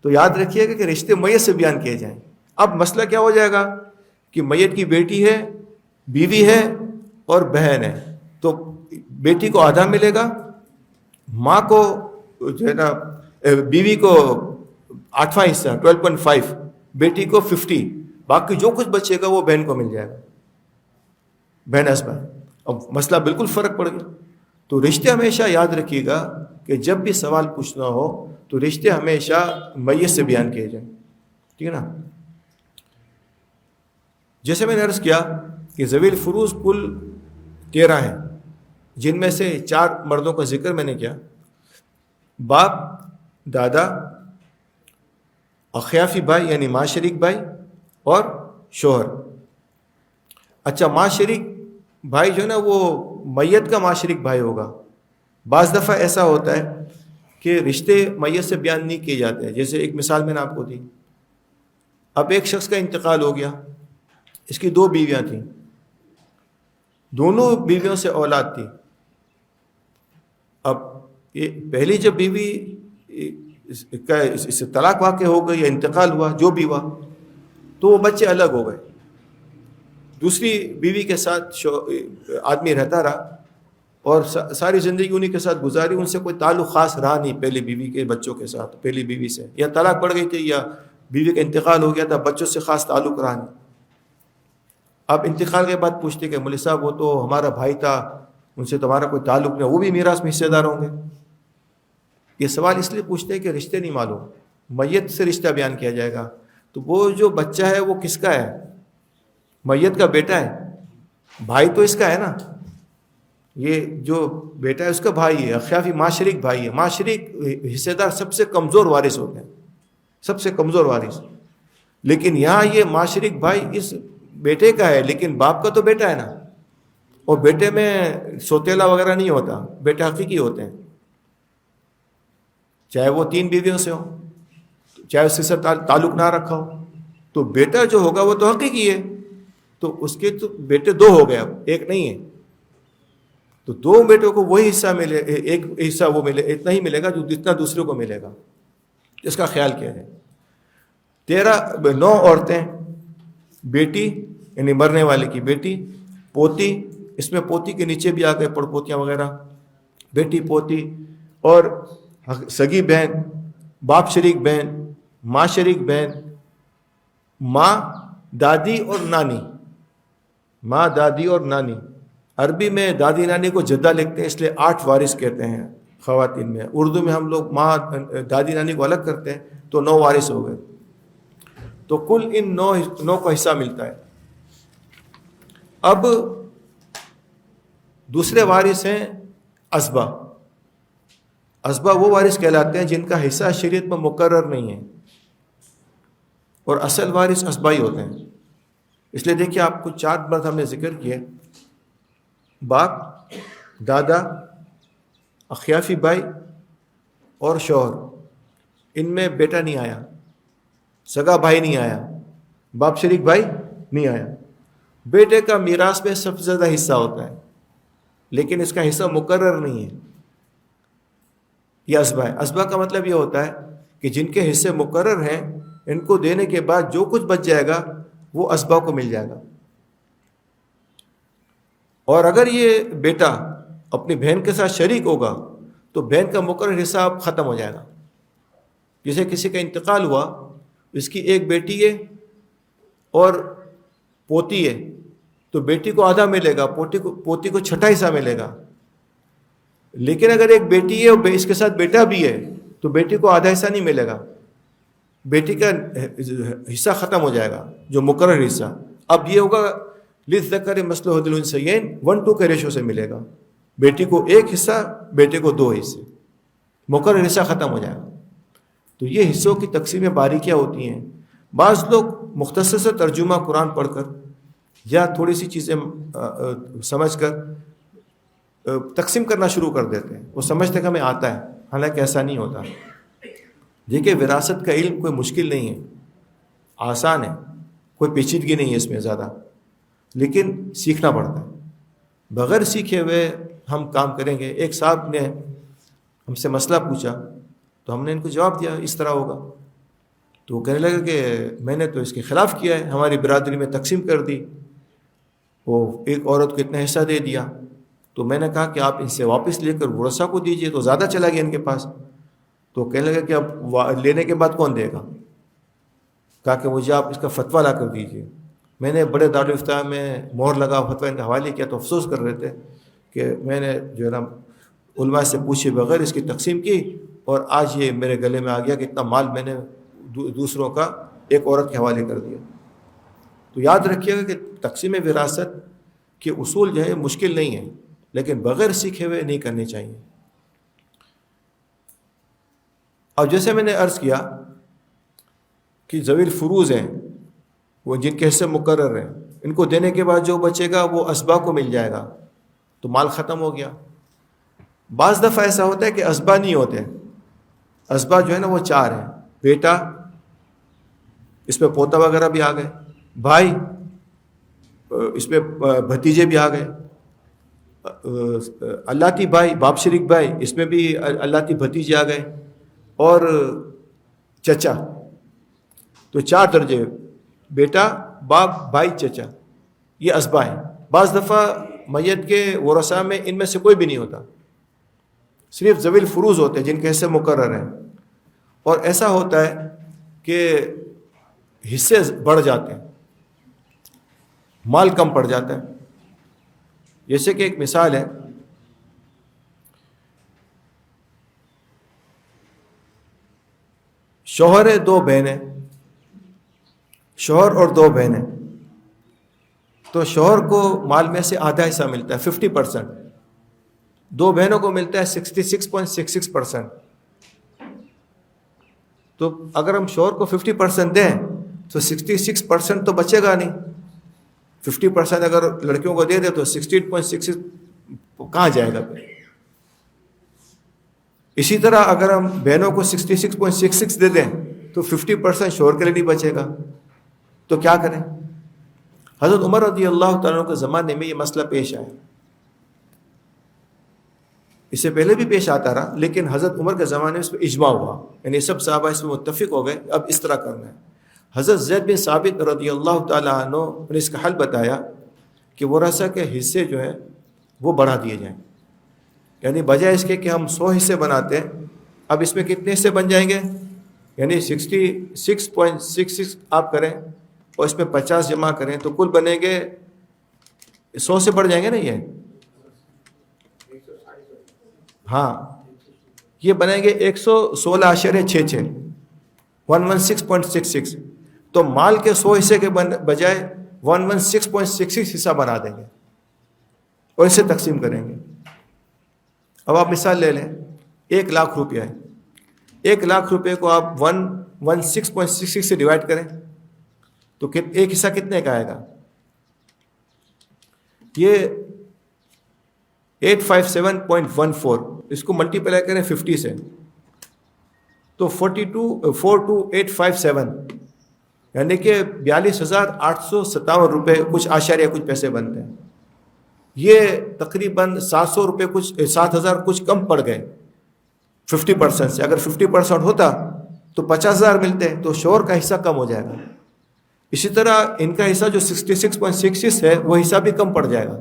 تو یاد رکھیے گا کہ رشتے میت سے بیان کیے جائیں. اب مسئلہ کیا ہو جائے گا کہ میت کی بیٹی ہے، بیوی ہے اور بہن ہے، تو بیٹی کو آدھا ملے گا، ماں کو جو ہے نا بیوی کو 8واں حصہ 12.5، بیٹی کو 50، باقی جو کچھ بچے گا وہ بہن کو مل جائے گا، بہن ہسبہ. اب مسئلہ بالکل فرق پڑ گیا. تو رشتے ہمیشہ یاد رکھیے گا کہ جب بھی سوال پوچھنا ہو تو رشتے ہمیشہ میت سے بیان کیے جائیں. ٹھیک ہے نا. جیسے میں نے عرض کیا کہ ذوی الفروض کل 13 ہیں، جن میں سے 4 مردوں کا ذکر میں نے کیا، باپ، دادا، اخیافی بھائی یعنی ماں شریک بھائی اور شوہر. اچھا، ماں شریک بھائی جو ہے نا وہ میت کا ماں شریک بھائی ہوگا. بعض دفعہ ایسا ہوتا ہے کہ رشتے میت سے بیان نہیں کیے جاتے ہیں. جیسے ایک مثال میں نے آپ کو دی، اب ایک شخص کا انتقال ہو گیا، اس کی 2 بیویاں تھیں، دونوں بیویوں سے اولاد تھی. اب یہ پہلی جب بیوی کا اس سے طلاق واقع ہو گئی یا انتقال ہوا، جو بھی ہوا، تو وہ بچے الگ ہو گئے. دوسری بیوی کے ساتھ آدمی رہتا رہا اور ساری زندگی انہی کے ساتھ گزاری، ان سے کوئی تعلق خاص رہا نہیں پہلی بیوی کے بچوں کے ساتھ، پہلی بیوی سے یا طلاق پڑ گئی تھی یا بیوی کا انتقال ہو گیا تھا، بچوں سے خاص تعلق رہا نہیں. اب انتقال کے بعد پوچھتے کہ مولوی صاحب وہ تو ہمارا بھائی تھا، ان سے تمہارا کوئی تعلق نہیں، وہ بھی میراث میں حصے دار ہوں گے. یہ سوال اس لیے پوچھتے ہیں کہ رشتے نہیں معلوم، میت سے رشتہ بیان کیا جائے گا. تو وہ جو بچہ ہے وہ کس کا ہے؟ میت کا بیٹا ہے، بھائی تو اس کا ہے نا، یہ جو بیٹا ہے اس کا بھائی ہے، اخیافی ماں شریک بھائی ہے. ماں شریک حصے دار سب سے کمزور وارث ہوتے ہیں، سب سے کمزور وارث. لیکن یہاں یہ ماں شریک بھائی اس بیٹے کا ہے، لیکن باپ کا تو بیٹا ہے نا، اور بیٹے میں سوتیلا وغیرہ نہیں ہوتا، بیٹے حقیقی ہوتے ہیں، چاہے وہ 3 بیویوں سے ہو، چاہے اس سے تعلق نہ رکھا ہو. تو بیٹا جو ہوگا وہ تو حقیقی ہے، تو اس کے تو بیٹے 2 ہو گئے، اب ایک نہیں ہے. تو 2 بیٹوں کو وہی حصہ ملے، ایک حصہ وہ ملے، اتنا ہی ملے گا جو جتنا دوسرے کو ملے گا. اس کا خیال کیا ہے. 9 عورتیں، بیٹی یعنی مرنے والے کی بیٹی، پوتی، اس میں پوتی کے نیچے بھی آ گئے پڑ پوتیاں وغیرہ، بیٹی، پوتی، اور سگی بہن، باپ شریک بہن، ماں شریک بہن، ماں، دادی اور نانی. ماں، دادی اور نانی. عربی میں دادی نانی کو جدہ لکھتے ہیں، اس لیے 8 وارث کہتے ہیں خواتین میں. اردو میں ہم لوگ ماں دادی نانی کو الگ کرتے ہیں، تو 9 وارث ہو گئے. تو کل ان 9 کا حصہ ملتا ہے. اب دوسرے وارث ہیں اسبا. اسبا وہ وارث کہلاتے ہیں جن کا حصہ شریعت میں مقرر نہیں ہے، اور اصل وارث اسبا ہی ہوتے ہیں. اس لیے دیکھیے آپ کو 4 مرد ہم نے ذکر کیے، باپ، دادا، اخیافی بھائی اور شوہر. ان میں بیٹا نہیں آیا، سگا بھائی نہیں آیا، باپ شریک بھائی نہیں آیا. بیٹے کا میراث میں سب سے زیادہ حصہ ہوتا ہے، لیکن اس کا حصہ مقرر نہیں ہے. یہ اسبا ہے. اسبا کا مطلب یہ ہوتا ہے کہ جن کے حصے مقرر ہیں، ان کو دینے کے بعد جو کچھ بچ جائے گا وہ اسبا کو مل جائے گا. اور اگر یہ بیٹا اپنی بہن کے ساتھ شریک ہوگا تو بہن کا مقرر حصہ اب ختم ہو جائے گا. جیسے کسی کا انتقال ہوا، اس کی ایک بیٹی ہے اور پوتی ہے، تو بیٹی کو آدھا ملے گا، پوتی کو چھٹا حصہ ملے گا. لیکن اگر ایک بیٹی ہے اور اس کے ساتھ بیٹا بھی ہے تو بیٹی کو آدھا حصہ نہیں ملے گا، بیٹی کا حصہ ختم ہو جائے گا جو مقرر حصہ. اب یہ ہوگا للذکر مثل حظ الانثیین 1:2 کے ریشو سے ملے گا. بیٹی کو ایک حصہ، بیٹے کو 2 حصے، مقرر حصہ ختم ہو جائے گا. تو یہ حصوں کی تقسیمیں باریکیاں ہوتی ہیں. بعض لوگ مختصر سے ترجمہ قرآن پڑھ کر یا تھوڑی سی چیزیں سمجھ کر تقسیم کرنا شروع کر دیتے ہیں. وہ سمجھتے ہیں کہ ہمیں آتا ہے، حالانکہ ایسا نہیں ہوتا. دیکھیے وراثت کا علم کوئی مشکل نہیں ہے، آسان ہے، کوئی پیچیدگی نہیں ہے اس میں زیادہ، لیکن سیکھنا پڑتا ہے. بغیر سیکھے ہوئے ہم کام کریں گے. ایک صاحب نے ہم سے مسئلہ پوچھا تو ہم نے ان کو جواب دیا اس طرح ہوگا. تو وہ کہنے لگا کہ میں نے تو اس کے خلاف کیا ہے، ہماری برادری میں تقسیم کر دی، وہ ایک عورت کو اتنا حصہ دے دیا. تو میں نے کہا کہ آپ ان سے واپس لے کر ورثہ کو دیجئے، تو زیادہ چلا گیا ان کے پاس. تو کہنے لگا کہ اب لینے کے بعد کون دے گا؟ کہا کہ مجھے آپ اس کا فتویٰ لا کر دیجئے. میں نے بڑے دارالفتاء میں مہر لگا فتویٰ ان کے حوالے کیا تو افسوس کر رہے تھے کہ میں نے جو ہے نا علماء سے پوچھے بغیر اس کی تقسیم کی، اور آج یہ میرے گلے میں آ گیا کہ اتنا مال میں نے دوسروں کا ایک عورت کے حوالے کر دیا. تو یاد رکھیے گا کہ تقسیم وراثت کے اصول جو ہے مشکل نہیں ہے، لیکن بغیر سیکھے ہوئے نہیں کرنے چاہیے. اب جیسے میں نے عرض کیا کہ ذوی الفروض ہیں، وہ جن کے حصے مقرر ہیں، ان کو دینے کے بعد جو بچے گا وہ اسبا کو مل جائے گا، تو مال ختم ہو گیا. بعض دفعہ ایسا ہوتا ہے کہ اسبا نہیں ہوتے. اسبا جو ہے نا وہ 4 ہیں: بیٹا، اس میں پوتا وغیرہ بھی آ گئے، بھائی، اس میں بھتیجے بھی آ گئے، اللہ بھائی، باپ شریک بھائی، اس میں بھی اللہ بھتیجے آ گئے، اور چچا. تو 4 درجے: بیٹا، باپ، بھائی، چچا. یہ اسبا ہیں. بعض دفعہ میت کے ورثاء میں ان میں سے کوئی بھی نہیں ہوتا، صرف ذوی الفروض ہوتے ہیں جن کے حصے مقرر ہیں. اور ایسا ہوتا ہے کہ حصے بڑھ جاتے ہیں، مال کم پڑ جاتا ہے. جیسے کہ ایک مثال ہے، شوہر ہے، 2 بہنیں، شوہر اور 2 بہنیں. تو شوہر کو مال میں سے آدھا حصہ ملتا ہے 50%، 2 بہنوں کو ملتا ہے 66.66%. تو اگر ہم شوہر کو 50% دیں تو 66% تو بچے گا نہیں. 50% اگر لڑکیوں کو دے دے تو 68.66 کہاں جائے گا؟ اسی طرح اگر ہم بہنوں کو 66.66 دے دیں تو 50% شوہر کے لیے نہیں بچے گا. تو کیا کریں؟ حضرت عمر رضی اللہ تعالیٰ عنہ کے زمانے میں یہ مسئلہ پیش آیا. اس سے پہلے بھی پیش آتا رہا، لیکن حضرت عمر کے زمانے میں اس پہ اجماع ہوا، یعنی سب صحابہ اس میں متفق ہو گئے اب اس طرح کرنا ہے. حضرت زید بن ثابت رضی اللہ تعالیٰ عنہ نے اس کا حل بتایا کہ ورثہ کے حصے جو ہیں وہ بڑھا دیے جائیں. یعنی بجائے اس کے کہ ہم 100 حصے بناتے ہیں، اب اس میں کتنے حصے بن جائیں گے؟ یعنی 66.66 آپ کریں اور اس میں 50 جمع کریں تو کل بنیں گے 100 سے بڑھ جائیں گے نا. یہ ہاں، یہ بنیں گے 116.66 116.66. تو مال کے 100 حصے کے بجائے 116.66 حصہ بنا دیں گے اور اسے تقسیم کریں گے. اب آپ مثال لے لیں، 1 لاکھ روپیہ ہے. 1 لاکھ روپے کو آپ 116.66 سے ڈیوائڈ کریں تو ایک حصہ کتنے کا آئے گا؟ یہ 857.14. اس کو ملٹیپلائی کریں 50 سے تو 42857، یعنی کہ 42,857 روپے کچھ اشاریہ کچھ پیسے بنتے ہیں. یہ تقریباً 700 روپے کچھ 7,000 کچھ کم پڑ گئے 50% سے. اگر 50% ہوتا تو 50,000 ملتے ہیں، تو شوہر کا حصہ کم ہو جائے گا. اسی طرح ان کا حصہ جو 66.66 ہے وہ حصہ بھی کم پڑ جائے گا.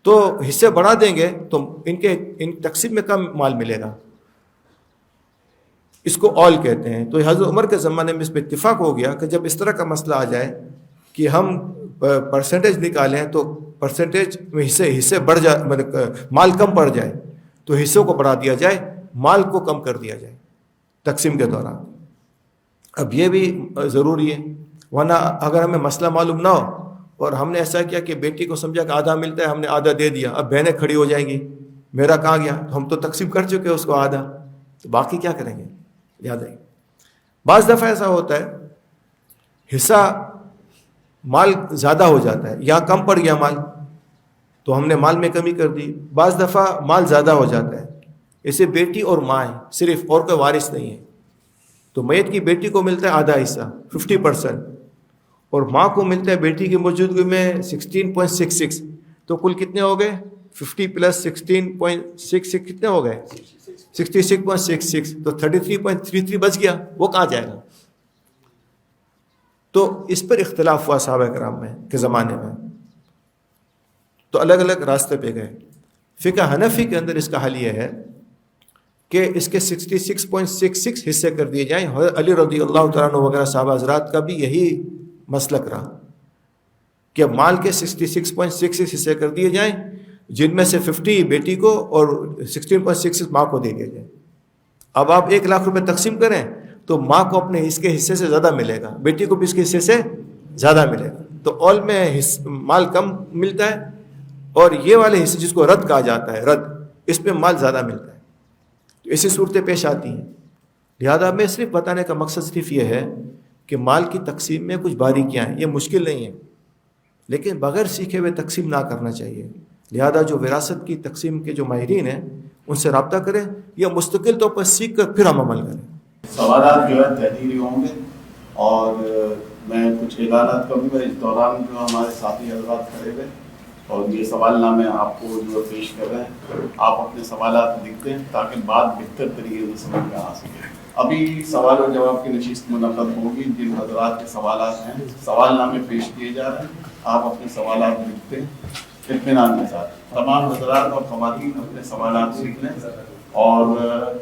تو حصے بڑھا دیں گے تو ان تقسیم میں کم مال ملے گا. اس کو اول کہتے ہیں. تو حضرت عمر کے زمانے میں اس پہ اتفاق ہو گیا کہ جب اس طرح کا مسئلہ آ جائے کہ ہم پرسنٹیج نکالیں تو پرسنٹیج میں حصے بڑھ جائے، مطلب مال کم پڑ جائے تو حصوں کو بڑھا دیا جائے، مال کو کم کر دیا جائے تقسیم کے دوران. اب یہ بھی ضروری ہے، ورنہ اگر ہمیں مسئلہ معلوم نہ ہو اور ہم نے ایسا کیا کہ بیٹی کو سمجھا کہ آدھا ملتا ہے، ہم نے آدھا دے دیا، اب بہنیں کھڑی ہو جائیں گی میرا کہاں گیا، ہم تو تقسیم کر چکے اس کو آدھا، تو باقی کیا کریں گے. یاد ہے بعض دفعہ ایسا ہوتا ہے حصہ مال زیادہ ہو جاتا ہے، یہاں کم پڑ گیا مال تو ہم نے مال میں کمی کر دی. بعض دفعہ مال زیادہ ہو جاتا ہے، اسے بیٹی اور ماں ہے صرف، اور کوئی وارث نہیں ہے، تو میت کی بیٹی کو ملتا ہے آدھا حصہ 50%، اور ماں کو ملتا ہے بیٹی کی موجودگی میں 16.66. تو کل کتنے ہو گئے؟ 50 + 16.66 کتنے ہو گئے؟ 66.66. تو 33.33 بچ گیا، وہ کہاں جائے گا؟ تو اس پر اختلاف ہوا صحابہ کرام میں کے زمانے میں، تو الگ الگ راستے پہ گئے. فقہ حنفی کے اندر اس کا حل یہ ہے کہ اس کے 66.66 حصے کر دیے جائیں. علی رضی اللہ تعالیٰ عنہ وغیرہ صحابہ حضرات کا بھی یہی مسلک رہا کہ اب مال کے 66.66 حصے کر دیے جائیں، جن میں سے 50 بیٹی کو اور 16.66 ماں کو دے دیا جائے. اب آپ 1 لاکھ روپے تقسیم کریں تو ماں کو اپنے اس کے حصے سے زیادہ ملے گا، بیٹی کو بھی اس کے حصے سے زیادہ ملے گا. تو اول میں مال کم ملتا ہے، اور یہ والے حصے جس کو رد کہا جاتا ہے، رد، اس میں مال زیادہ ملتا ہے. تو ایسی صورتیں پیش آتی ہیں. لہذا میں صرف بتانے کا مقصد صرف یہ ہے کہ مال کی تقسیم میں کچھ باریکیاں ہیں، یہ مشکل نہیں ہے، لیکن بغیر سیکھے ہوئے تقسیم نہ کرنا چاہیے. لہذا جو وراثت کی تقسیم کے جو ماہرین ہیں ان سے رابطہ کریں، یا مستقل طور پر سیکھ کر پھر ہم عمل کریں. سوالات جو ہے تحریری ہوں گے، اور میں کچھ اعلانات کروں گا اس دوران جو ہمارے ساتھی حضرات کھڑے ہوئے، اور یہ سوال نامے آپ کو جو پیش کر رہے ہیں، آپ اپنے سوالات لکھ دیں تاکہ بات بہتر طریقے سے سمجھ میں آ سکے. ابھی سوال و جواب کی نشست منعقد ہوگی. جن حضرات کے سوالات ہیں سوال نامے پیش کیے جا رہے ہیں، آپ اپنے سوالات لکھتے ہیں اطمینان کے ساتھ. تمام حضرات اور خواتین اپنے سوالات لکھ لیں، اور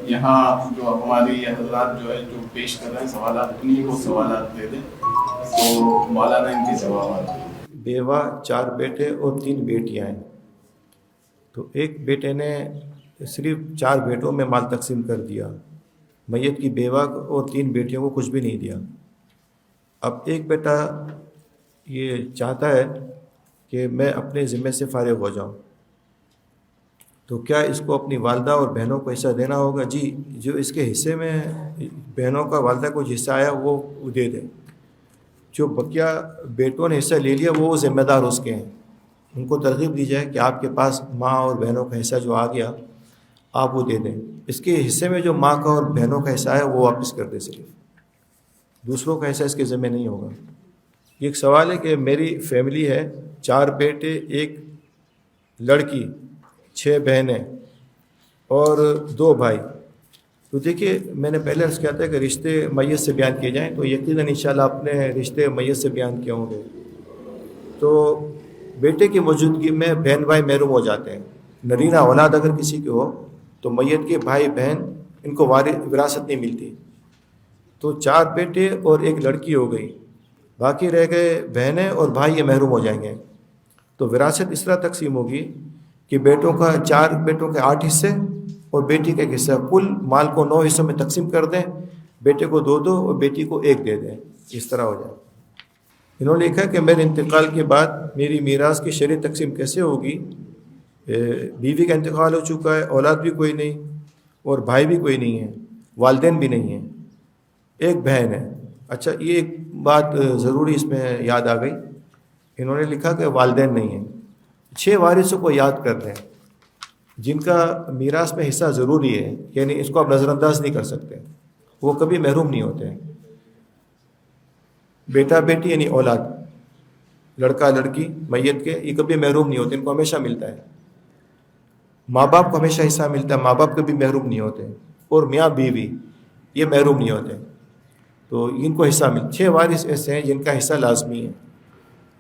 یہاں جو ہماری یہ حضرات جو ہے جو پیش کر رہے ہیں سوالات، انہیں کو سوالات دے دیں تو مولانا ان کے جوابات دیں. بیوہ 4 بیٹے اور 3 بیٹیاں ہیں. تو ایک بیٹے نے صرف 4 بیٹوں میں مال تقسیم کر دیا، میت کی بیوہ اور 3 بیٹیوں کو کچھ بھی نہیں دیا. اب ایک بیٹا یہ چاہتا ہے کہ میں اپنے ذمے سے فارغ ہو جاؤں، تو کیا اس کو اپنی والدہ اور بہنوں کو حصہ دینا ہوگا؟ جی، جو اس کے حصے میں بہنوں کا والدہ کو حصہ آیا وہ دے دیں. جو بقیہ بیٹوں نے حصہ لے لیا وہ ذمہ دار اس کے ہیں، ان کو ترغیب دی جائے کہ آپ کے پاس ماں اور بہنوں کا حصہ جو آ گیا آپ وہ دے دیں. اس کے حصے میں جو ماں کا اور بہنوں کا حصہ ہے وہ واپس کر دیں، صرف دوسروں کا حصہ اس کے ذمہ نہیں ہوگا. یہ ایک سوال ہے کہ میری فیملی ہے، 4 بیٹے، 1 لڑکی، 6 بہنیں اور 2 بھائی. تو دیکھیے میں نے پہلے عرض کیا تھا کہ رشتے میت سے بیان کیے جائیں، تو یقیناً انشاءاللہ اپنے رشتے میت سے بیان کیے ہوں گے. تو بیٹے کی موجودگی میں بہن بھائی محروم ہو جاتے ہیں. نرینہ اولاد اگر کسی کی ہو تو میت کے بھائی بہن ان کو وراثت نہیں ملتی. تو 4 بیٹے اور 1 لڑکی ہو گئی، باقی رہ گئے بہنیں اور بھائی، یہ محروم ہو جائیں گے. تو وراثت اس طرح تقسیم ہوگی کہ بیٹوں کا 4 بیٹوں کے 8 حصے اور بیٹی کا 1 حصہ، کل مال کو 9 حصوں میں تقسیم کر دیں، بیٹے کو 2 اور بیٹی کو 1 دے دیں، اس طرح ہو جائے. انہوں نے لکھا کہ میرے انتقال کے بعد میری میراث کی شرعی تقسیم کیسے ہوگی؟ بیوی کا انتقال ہو چکا ہے، اولاد بھی کوئی نہیں اور بھائی بھی کوئی نہیں ہے، والدین بھی نہیں ہیں، 1 بہن ہے. اچھا، یہ ایک بات ضروری اس میں یاد آ گئی. انہوں نے لکھا کہ والدین نہیں ہیں. 6 وارثوں کو یاد کر رہے ہیں جن کا میراث میں حصہ ضروری ہے، یعنی اس کو آپ نظر انداز نہیں کر سکتے، وہ کبھی محروم نہیں ہوتے ہیں. بیٹا بیٹی یعنی اولاد، لڑکا لڑکی میت کے، یہ کبھی محروم نہیں ہوتے، ان کو ہمیشہ ملتا ہے. ماں باپ کو ہمیشہ حصہ ملتا ہے، ماں باپ کبھی محروم نہیں ہوتے. اور میاں بیوی یہ محروم نہیں ہوتے. تو ان کو حصہ 6 وارث ایسے ہیں جن کا حصہ لازمی ہے.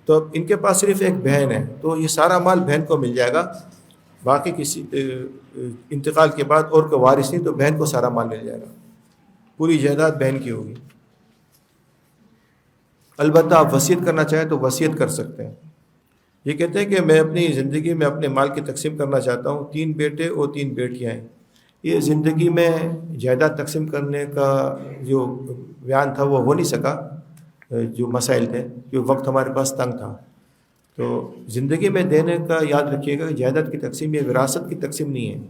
تو اب ان کے پاس صرف ایک بہن ہے تو یہ سارا مال بہن کو مل جائے گا، باقی کسی انتقال کے بعد اور کوئی وارث نہیں تو بہن کو سارا مال مل جائے گا، پوری جائیداد بہن کی ہوگی. البتہ آپ وصیت کرنا چاہیں تو وصیت کر سکتے ہیں. یہ کہتے ہیں کہ میں اپنی زندگی میں اپنے مال کی تقسیم کرنا چاہتا ہوں، 3 بیٹے اور 3 بیٹیاں ہیں. یہ زندگی میں جائیداد تقسیم کرنے کا جو بیان تھا وہ ہو نہیں سکا، جو مسائل تھے، جو وقت ہمارے پاس تنگ تھا. تو زندگی میں دینے کا یاد رکھیے گا کہ جائیداد کی تقسیم یہ وراثت کی تقسیم نہیں ہے،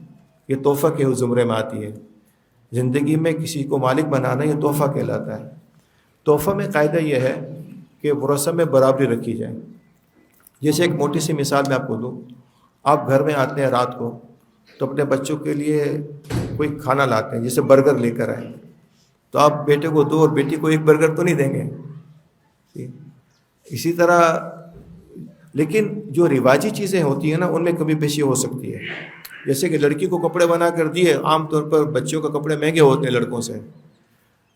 یہ تحفہ کے زمرے میں آتی ہے. زندگی میں کسی کو مالک بنانا یہ تحفہ کہلاتا ہے. تحفہ میں قاعدہ یہ ہے کہ ورثہ میں برابری رکھی جائے. جیسے ایک موٹی سی مثال میں آپ کو دوں، آپ گھر میں آتے ہیں رات کو تو اپنے بچوں کے لیے کوئی کھانا لاتے ہیں، جیسے برگر لے کر آئے، تو آپ بیٹے کو 2 اور بیٹی کو 1 برگر تو نہیں دیں گے. اسی طرح لیکن جو رواجی چیزیں ہوتی ہیں نا ان میں کمی بیشی ہو سکتی ہے. جیسے کہ لڑکی کو کپڑے بنا کر دیے، عام طور پر بچوں کے کپڑے مہنگے ہوتے ہیں لڑکوں سے،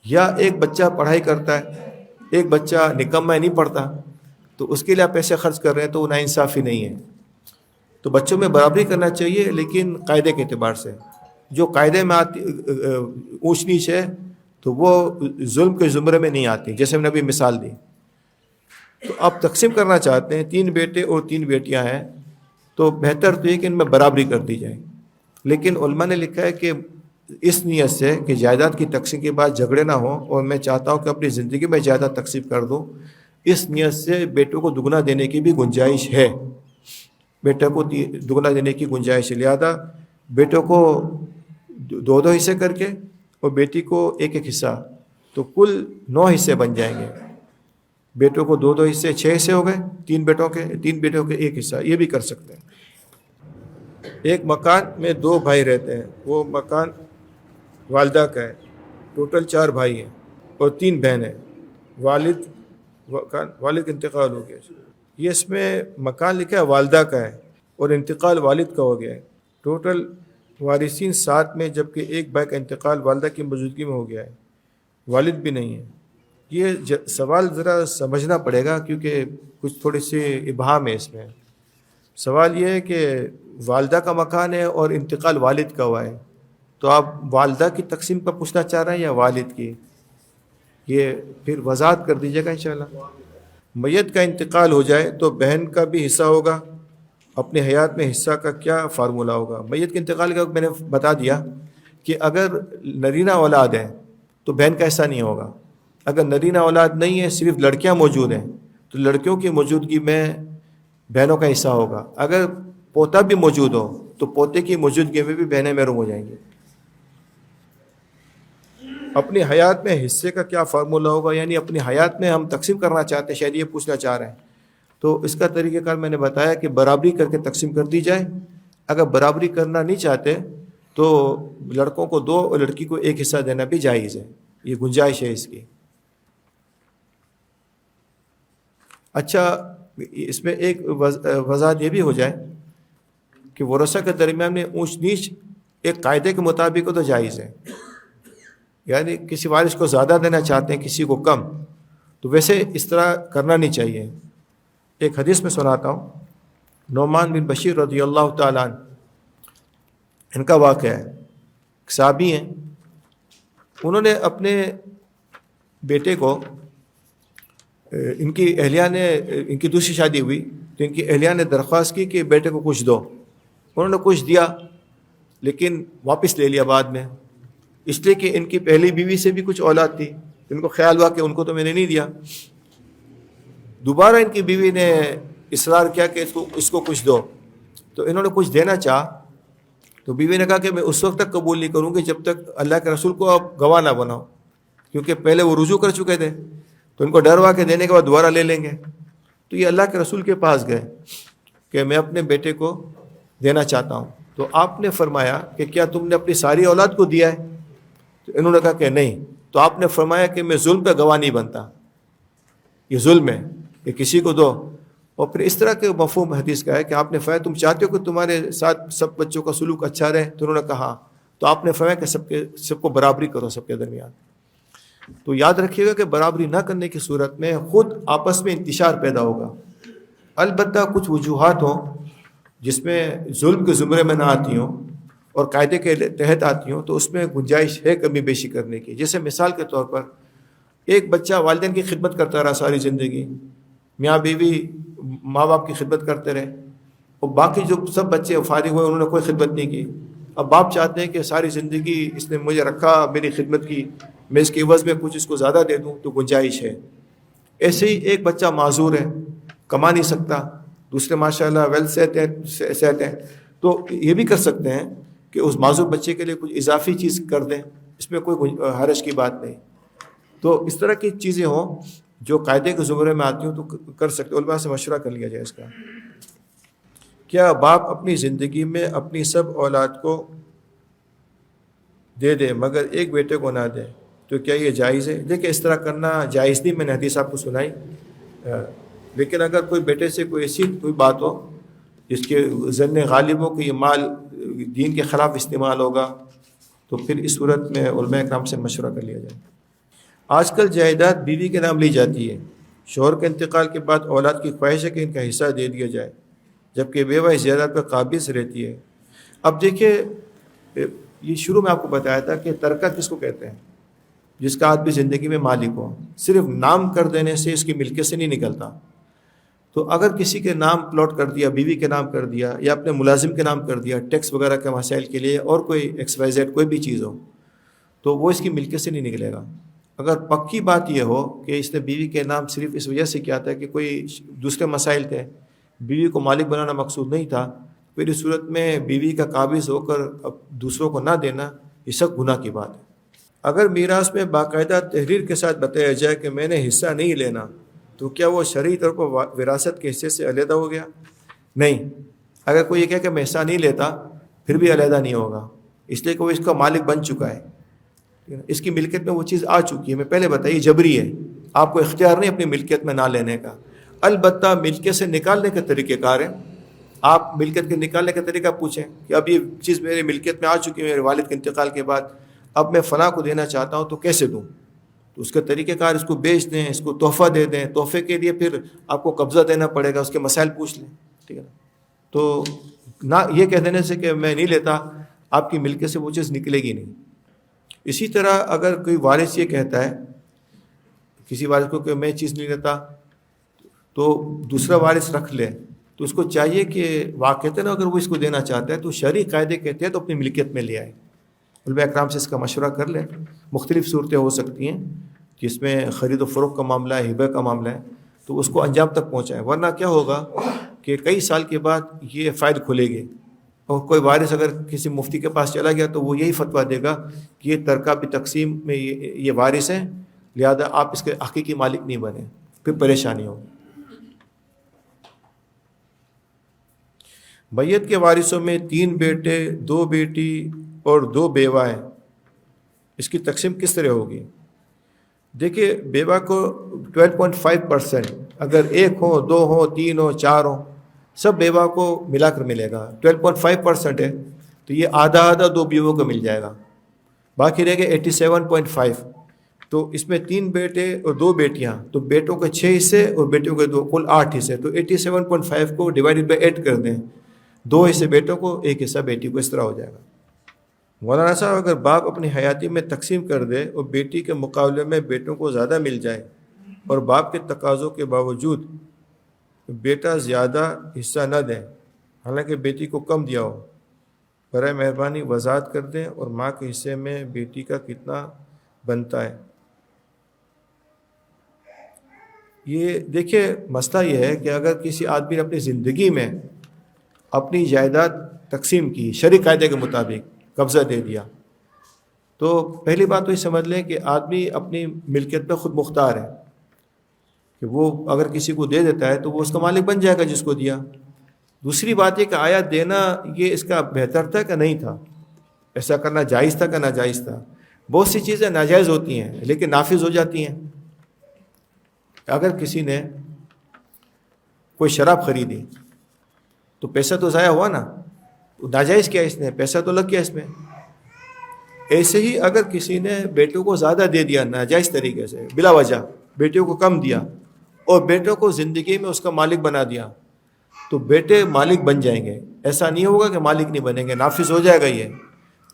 یا ایک بچہ پڑھائی کرتا ہے ایک بچہ نکمہ نہیں پڑھتا تو اس کے لیے آپ پیسے خرچ کر رہے ہیں تو ناانصافی نہیں ہے. تو بچوں میں برابری کرنا چاہیے لیکن قاعدے کے اعتبار سے. جو قاعدے میں آتی اونچ نیچ ہے تو وہ ظلم کے زمرے میں نہیں آتی، جیسے میں نے ابھی مثال دی. تو آپ تقسیم کرنا چاہتے ہیں، 3 بیٹے اور 3 بیٹیاں ہیں تو بہتر تو یہ کہ ان میں برابری کر دی جائے. لیکن علماء نے لکھا ہے کہ اس نیت سے کہ جائیداد کی تقسیم کے بعد جھگڑے نہ ہوں اور میں چاہتا ہوں کہ اپنی زندگی میں جائیداد تقسیم کر دوں، اس نیت سے بیٹوں کو دگنا دینے کی بھی گنجائش ہے. بیٹے کو دگنا دینے کی گنجائش ہے، لہذا بیٹوں کو 2 حصے کر کے اور بیٹی کو 1 حصہ، تو کل 9 حصے بن جائیں گے. بیٹوں کو 2 حصے، 6 حصے ہو گئے. 3 بیٹوں کے 1 حصہ، یہ بھی کر سکتے ہیں. ایک مکان میں 2 بھائی رہتے ہیں، وہ مکان والدہ کا ہے. ٹوٹل 4 بھائی ہیں اور 3 بہنیں. والد انتقال ہو گیا. یہ اس میں مکان لکھا ہے والدہ کا ہے اور انتقال والد کا ہو گیا ہے. ٹوٹل وارثین 7 میں، جبکہ ایک بھائی کا انتقال والدہ کی موجودگی میں ہو گیا ہے، والد بھی نہیں ہے. یہ سوال ذرا سمجھنا پڑے گا کیونکہ کچھ تھوڑی سی ابہام ہے اس میں. سوال یہ ہے کہ والدہ کا مکان ہے اور انتقال والد کا ہوا ہے، تو آپ والدہ کی تقسیم کا پوچھنا چاہ رہے ہیں یا والد کی؟ یہ پھر وضاحت کر دیجیے گا انشاءاللہ. میت کا انتقال ہو جائے تو بہن کا بھی حصہ ہوگا. اپنے حیات میں حصہ کا کیا فارمولہ ہوگا؟ میت کے انتقال کا میں نے بتا دیا کہ اگر نرینہ اولاد ہے تو بہن کا حصہ نہیں ہوگا. اگر نرینہ اولاد نہیں ہے، صرف لڑکیاں موجود ہیں، تو لڑکیوں کی موجودگی میں بہنوں کا حصہ ہوگا. اگر پوتا بھی موجود ہو تو پوتے کی موجودگی میں بھی بہنیں محروم ہو جائیں گی. اپنی حیات میں حصے کا کیا فارمولہ ہوگا، یعنی اپنی حیات میں ہم تقسیم کرنا چاہتے ہیں، شاید یہ پوچھنا چاہ رہے ہیں. تو اس کا طریقہ کار میں نے بتایا کہ برابری کر کے تقسیم کر دی جائے. اگر برابری کرنا نہیں چاہتے تو لڑکوں کو 2 اور لڑکی کو 1 حصہ دینا بھی جائز ہے، یہ گنجائش ہے اس کی. اچھا، اس میں ایک وضاحت یہ بھی ہو جائے کہ ورثہ کے درمیان میں اونچ نیچ ایک قاعدے کے مطابق ہو تو جائز ہے. یعنی کسی وارث کو زیادہ دینا چاہتے ہیں، کسی کو کم، تو ویسے اس طرح کرنا نہیں چاہیے. ایک حدیث میں سناتا ہوں. نعمان بن بشیر رضی اللہ تعالیٰ عنہ، ان کا واقعہ ہے. صحابی ہیں. انہوں نے اپنے بیٹے کو، ان کی اہلیہ نے، ان کی دوسری شادی ہوئی تو ان کی اہلیہ نے درخواست کی کہ بیٹے کو کچھ دو. انہوں نے کچھ دیا لیکن واپس لے لیا بعد میں، اس لیے کہ ان کی پہلی بیوی سے بھی کچھ اولاد تھی. ان کو خیال ہوا کہ ان کو تو میں نے نہیں دیا. دوبارہ ان کی بیوی نے اصرار کیا کہ اس کو کچھ دو، تو انہوں نے کچھ دینا چاہا تو بیوی نے کہا کہ میں اس وقت تک قبول نہیں کروں گی جب تک اللہ کے رسول کو آپ گواہ نہ بناؤ، کیونکہ پہلے وہ رجوع کر چکے تھے تو ان کو ڈر ہوا کہ دینے کے بعد دوبارہ لے لیں گے. تو یہ اللہ کے رسول کے پاس گئے کہ میں اپنے بیٹے کو دینا چاہتا ہوں. تو آپ نے فرمایا کہ کیا تم نے اپنی ساری اولاد کو دیا ہے؟ تو انہوں نے کہا کہ نہیں. تو آپ نے فرمایا کہ میں ظلم پہ گواہ نہیں بنتا، یہ ظلم ہے کہ کسی کو دو. اور پھر اس طرح کے مفہوم حدیث کا ہے کہ آپ نے فرمایا تم چاہتے ہو کہ تمہارے ساتھ سب بچوں کا سلوک اچھا رہے؟ تو انہوں نے کہا. تو آپ نے فرمایا کہ سب کو برابری کرو، سب کے درمیان. تو یاد رکھیے گا کہ برابری نہ کرنے کی صورت میں خود آپس میں انتشار پیدا ہوگا. البتہ کچھ وجوہات ہوں جس میں ظلم کے زمرے میں نہ آتی ہوں اور قاعدے کے تحت آتی ہوں تو اس میں گنجائش ہے کمی بیشی کرنے کی. جیسے مثال کے طور پر ایک بچہ والدین کی خدمت کرتا رہا ساری زندگی, میاں بیوی ماں باپ کی خدمت کرتے رہے, اور باقی جو سب بچے فارغ ہوئے انہوں نے کوئی خدمت نہیں کی. اب باپ چاہتے ہیں کہ ساری زندگی اس نے مجھے رکھا, میری خدمت کی, میں اس کے عوض میں کچھ اس کو زیادہ دے دوں, تو گنجائش ہے. ایسے ہی ایک بچہ معذور ہے, کما نہیں سکتا, دوسرے ماشاءاللہ ویل سیٹ ہیں, تو یہ بھی کر سکتے ہیں کہ اس معذور بچے کے لیے کچھ اضافی چیز کر دیں, اس میں کوئی حرج کی بات نہیں. تو اس طرح کی چیزیں ہوں جو قاعدے کے زمرے میں آتی ہوں تو کر سکتے. علماء سے مشورہ کر لیا جائے اس کا. کیا باپ اپنی زندگی میں اپنی سب اولاد کو دے دے مگر ایک بیٹے کو نہ دے, تو کیا یہ جائز ہے؟ دیکھیں اس طرح کرنا جائز نہیں, میں نے حدیث آپ کو سنائی, لیکن اگر کوئی بیٹے سے کوئی ایسی کوئی بات ہو جس کے ظن غالب ہو کہ یہ مال دین کے خلاف استعمال ہوگا, تو پھر اس صورت میں علماء کرام سے مشورہ کر لیا جائے. آج کل جائیداد بیوی کے نام لی جاتی ہے, شوہر کے انتقال کے بعد اولاد کی خواہش ہے کہ ان کا حصہ دے دیا جائے, جبکہ بیوہ اس جائیداد پر قابض رہتی ہے. اب دیکھیے یہ شروع میں آپ کو بتایا تھا کہ ترکہ کس کو کہتے ہیں؟ جس کا آدمی زندگی میں مالک ہو. صرف نام کر دینے سے اس کی ملکیت سے نہیں نکلتا. تو اگر کسی کے نام پلاٹ کر دیا, بیوی کے نام کر دیا, یا اپنے ملازم کے نام کر دیا ٹیکس وغیرہ کے مسائل کے لیے, اور کوئی ایکس وائی زیڈ کوئی بھی چیز ہو, تو وہ اس کی ملکیت سے نہیں نکلے گا. اگر پکی بات یہ ہو کہ اس نے بیوی کے نام صرف اس وجہ سے کیا تھا کہ کوئی دوسرے مسائل تھے, بیوی کو مالک بنانا مقصود نہیں تھا, پھر اس صورت میں بیوی کا قابض ہو کر اب دوسروں کو نہ دینا یہ سب گناہ کی بات ہے. اگر میراث میں باقاعدہ تحریر کے ساتھ بتایا جائے کہ میں نے حصہ نہیں لینا, تو کیا وہ شرعی طور پر وراثت کے حصے سے علیحدہ ہو گیا؟ نہیں. اگر کوئی یہ کہے کہ میں حصہ نہیں لیتا پھر بھی علیحدہ نہیں ہوگا, اس لیے کہ وہ اس کا مالک بن چکا ہے, اس کی ملکیت میں وہ چیز آ چکی ہے. میں پہلے بتائی جبری ہے, آپ کو اختیار نہیں اپنی ملکیت میں نہ لینے کا. البتہ ملکیت سے نکالنے کے طریقہ کار ہیں. آپ ملکیت کے نکالنے کا طریقہ پوچھیں کہ اب یہ چیز میری ملکیت میں آ چکی ہے میرے والد کے انتقال کے بعد, اب میں فلاں کو دینا چاہتا ہوں تو کیسے دوں؟ تو اس کا طریقہ کار, اس کو بیچ دیں, اس کو تحفہ دے دیں, تحفے کے لیے پھر آپ کو قبضہ دینا پڑے گا, اس کے مسائل پوچھ لیں, ٹھیک ہے نا. تو نہ یہ کہہ دینے سے کہ میں نہیں لیتا, آپ کی ملکیت سے وہ چیز نکلے گی نہیں. اسی طرح اگر کوئی وارث یہ کہتا ہے کسی وارث کو کہ میں چیز نہیں لیتا, تو دوسرا وارث رکھ لے, تو اس کو چاہیے کہ واقعتاً اگر وہ اس کو دینا چاہتا ہے تو شرعی قاعدے کہتے ہیں تو اپنی ملکیت میں لے آئے. علماء اکرام سے اس کا مشورہ کر لیں. مختلف صورتیں ہو سکتی ہیں جس میں خرید و فروخت کا معاملہ ہے, ہبہ کا معاملہ ہے, تو اس کو انجام تک پہنچائیں. ورنہ کیا ہوگا کہ کئی سال کے بعد یہ فائل کھلے گی, اور کوئی وارث اگر کسی مفتی کے پاس چلا گیا تو وہ یہی فتویٰ دے گا کہ یہ ترکہ بھی تقسیم میں یہ وارث ہیں, لہذا آپ اس کے حقیقی مالک نہیں بنے, پھر پریشانی ہوگی. میت کے وارثوں میں 3 بیٹے, 2 بیٹی اور 2 بیوہ ہیں, اس کی تقسیم کس طرح ہوگی؟ دیکھیے بیوہ کو 12.5%, اگر 1 ہو, 2 ہو, 3 ہو, 4 ہو, سب بیوہ کو ملا کر ملے گا. 12.5% ہے تو یہ آدھا آدھا 2 بیووں کو مل جائے گا, باقی رہ گئے 87.5. تو اس میں 3 بیٹے اور 2 بیٹیاں, تو بیٹوں کے 6 حصے اور بیٹیوں کے 2, کل 8 حصے. تو 87.5 کو ڈیوائڈیڈ بائی 8 کر دیں, 2 حصے بیٹوں کو, 1 حصہ بیٹی کو, اس طرح ہو جائے گا. مولانا صاحب اگر باپ اپنی حیاتی میں تقسیم کر دے اور بیٹی کے مقابلے میں بیٹوں کو زیادہ مل جائے, اور باپ کے تقاضوں کے باوجود بیٹا زیادہ حصہ نہ دیں حالانکہ بیٹی کو کم دیا ہو, برائے مہربانی وضاحت کر دیں, اور ماں کے حصے میں بیٹی کا کتنا بنتا ہے؟ یہ دیکھیے مسئلہ یہ ہے کہ اگر کسی آدمی نے اپنی زندگی میں اپنی جائیداد تقسیم کی, شرعی قاعدے کے مطابق قبضہ دے دیا, تو پہلی بات تو یہ سمجھ لیں کہ آدمی اپنی ملکیت پہ خود مختار ہے, کہ وہ اگر کسی کو دے دیتا ہے تو وہ اس کا مالک بن جائے گا جس کو دیا. دوسری بات یہ کہ آیا دینا یہ اس کا بہتر تھا کہ نہیں تھا, ایسا کرنا جائز تھا کہ ناجائز تھا؟ بہت سی چیزیں ناجائز ہوتی ہیں لیکن نافذ ہو جاتی ہیں. اگر کسی نے کوئی شراب خریدی تو پیسہ تو ضائع ہوا نا, ناجائز کیا اس نے, پیسہ تو لگ گیا اس میں. ایسے ہی اگر کسی نے بیٹوں کو زیادہ دے دیا ناجائز طریقے سے بلا وجہ، بیٹوں کو کم دیا اور بیٹوں کو زندگی میں اس کا مالک بنا دیا، تو بیٹے مالک بن جائیں گے. ایسا نہیں ہوگا کہ مالک نہیں بنیں گے، نافذ ہو جائے گا یہ،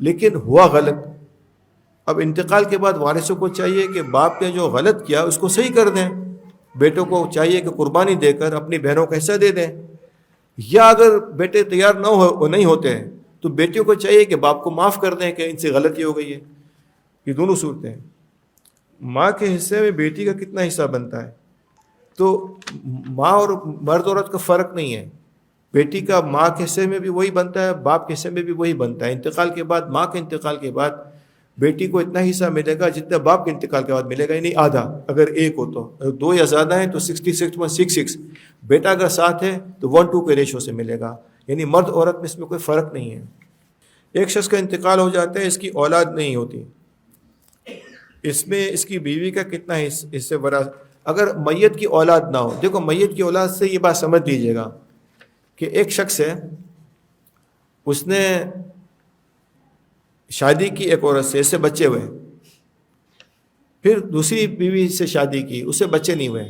لیکن ہوا غلط. اب انتقال کے بعد وارثوں کو چاہیے کہ باپ نے جو غلط کیا اس کو صحیح کر دیں. بیٹوں کو چاہیے کہ قربانی دے کر اپنی بہنوں کا حصہ دے دیں. یا اگر بیٹے تیار نہیں ہوتے ہیں تو بیٹیوں کو چاہیے کہ باپ کو معاف کر دیں کہ ان سے غلطی ہو گئی ہے. یہ دونوں صورتیں ہیں. ماں کے حصے میں بیٹی کا کتنا حصہ بنتا ہے؟ تو ماں اور مرد عورت کا فرق نہیں ہے. بیٹی کا ماں کے حصے میں بھی وہی بنتا ہے، باپ کے حصے میں بھی وہی بنتا ہے. انتقال کے بعد، ماں کے انتقال کے بعد بیٹی کو اتنا حصہ ملے گا جتنا باپ کے انتقال کے بعد ملے گا، یعنی آدھا. اگر ایک ہو تو، اگر دو یا زیادہ ہیں تو 66.66. بیٹا اگر ساتھ ہے تو 1:2 کے ریشو سے ملے گا. یعنی مرد عورت میں اس میں کوئی فرق نہیں ہے. ایک شخص کا انتقال ہو جاتا ہے، اس کی اولاد نہیں ہوتی، اس میں اس کی بیوی کا کتنا حصے اگر میت کی اولاد نہ ہو. دیکھو میت کی اولاد سے یہ بات سمجھ لیجیے گا کہ ایک شخص ہے، اس نے شادی کی ایک عورت سے، اس سے بچے ہوئے، پھر دوسری بیوی سے شادی کی، اس سے بچے نہیں ہوئے.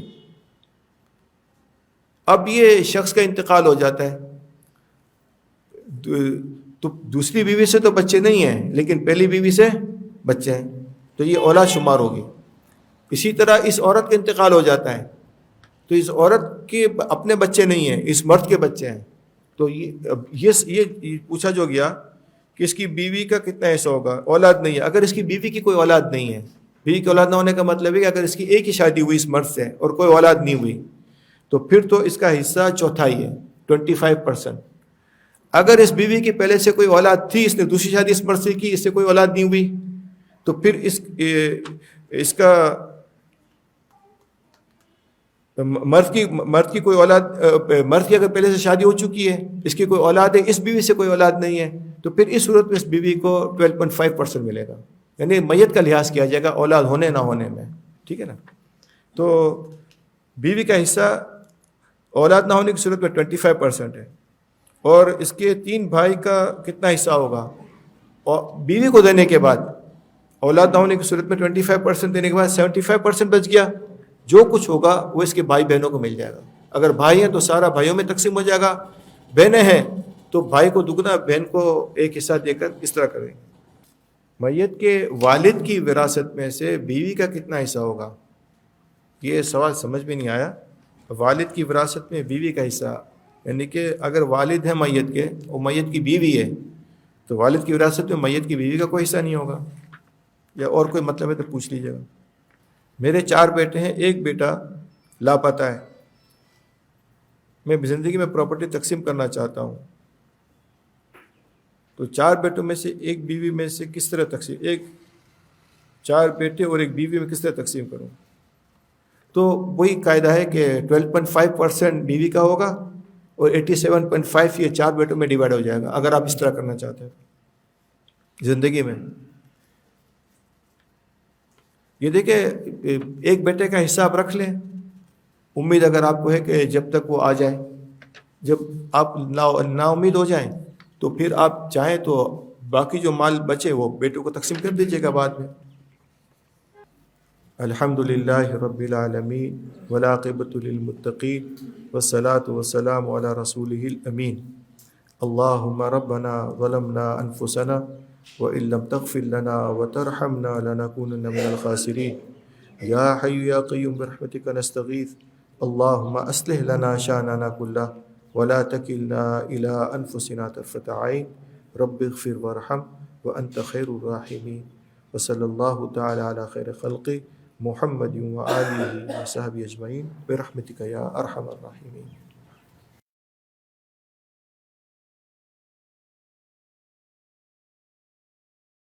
اب یہ شخص کا انتقال ہو جاتا ہے تو دوسری بیوی سے تو بچے نہیں ہیں لیکن پہلی بیوی سے بچے ہیں، تو یہ اولاد شمار ہوگی. اسی طرح اس عورت کا انتقال ہو جاتا ہے تو اس عورت کے اپنے بچے نہیں ہیں، اس مرد کے بچے ہیں. تو یہ پوچھا جو گیا کہ اس کی بیوی کا کتنا حصہ ہوگا. اولاد نہیں ہے. اگر اس کی بیوی کی کوئی اولاد نہیں ہے، بیوی کی اولاد نہ ہونے کا مطلب ہے کہ اگر اس کی ایک ہی شادی ہوئی اس مرد سے اور کوئی اولاد نہیں ہوئی تو پھر تو اس کا حصہ چوتھائی ہے، 25%. اگر اس بیوی کی پہلے سے کوئی اولاد تھی، اس نے دوسری شادی اس مرد سے کی، اس سے کوئی اولاد نہیں ہوئی، تو پھر اس کا مرد کی کوئی اولاد، مرد کی اگر پہلے سے شادی ہو چکی ہے، اس کی کوئی اولاد ہے، اس بیوی سے کوئی اولاد نہیں ہے، تو پھر اس صورت میں اس بیوی کو 12.5% ملے گا. یعنی میت کا لحاظ کیا جائے گا اولاد ہونے نہ ہونے میں. ٹھیک ہے نا. تو بیوی کا حصہ اولاد نہ ہونے کی صورت میں 25% ہے. اور اس کے 3 بھائی کا کتنا حصہ ہوگا؟ اور بیوی کو دینے کے بعد اولاد نہ ہونے کی صورت میں 25% دینے کے بعد 75% بچ گیا. جو کچھ ہوگا وہ اس کے بھائی بہنوں کو مل جائے گا. اگر بھائی ہیں تو سارا بھائیوں میں تقسیم ہو جائے گا، بہنیں ہیں تو بھائی کو دگنا، بہن کو ایک حصہ دے کر اس طرح کریں. میت کے والد کی وراثت میں سے بیوی کا کتنا حصہ ہوگا؟ یہ سوال سمجھ میں نہیں آیا. والد کی وراثت میں بیوی کا حصہ، یعنی کہ اگر والد ہے میت کے اور میت کی بیوی ہے تو والد کی وراثت میں میت کی بیوی کا کوئی حصہ نہیں ہوگا. یا اور کوئی مطلب ہے تو پوچھ لیجیے گا. میرے 4 بیٹے ہیں، ایک بیٹا لاپتہ ہے. میں زندگی میں پراپرٹی تقسیم کرنا چاہتا ہوں، تو 4 بیٹوں میں سے ایک بیوی میں سے کس طرح تقسیم، 4 بیٹے اور ایک بیوی میں کس طرح تقسیم کروں؟ تو وہی قاعدہ ہے کہ 12.5% بیوی کا ہوگا اور 87.5 یہ 4 بیٹوں میں ڈیوائڈ ہو جائے گا اگر آپ اس طرح کرنا چاہتے ہیں زندگی میں. یہ دیکھیں، ایک بیٹے کا حصہ آپ رکھ لیں، امید اگر آپ کو ہے کہ جب تک وہ آ جائے، جب آپ نا امید ہو جائیں تو پھر آپ چاہیں تو باقی جو مال بچے وہ بیٹوں کو تقسیم کر دیجیے گا بعد میں. الحمدللہ رب العالمین والعاقبۃ للمتقین والصلاة والسلام علی رسولہ الامین. اللہم ربنا ظلمنا انفسنا وإن لم تغفر لنا وترحمنا لنكونن من الخاسرين. يا حي يا قيوم برحمتك نستغيث. اللهم أصلح لنا شأننا كله ولا تكلنا إلى أنفسنا طرفة عين. رب اغفر وارحم وأنت خير الراحمين. وصلى الله تعالى على خير خلقه محمد وآله وصحبه أجمعين برحمتك يا أرحم الراحمين.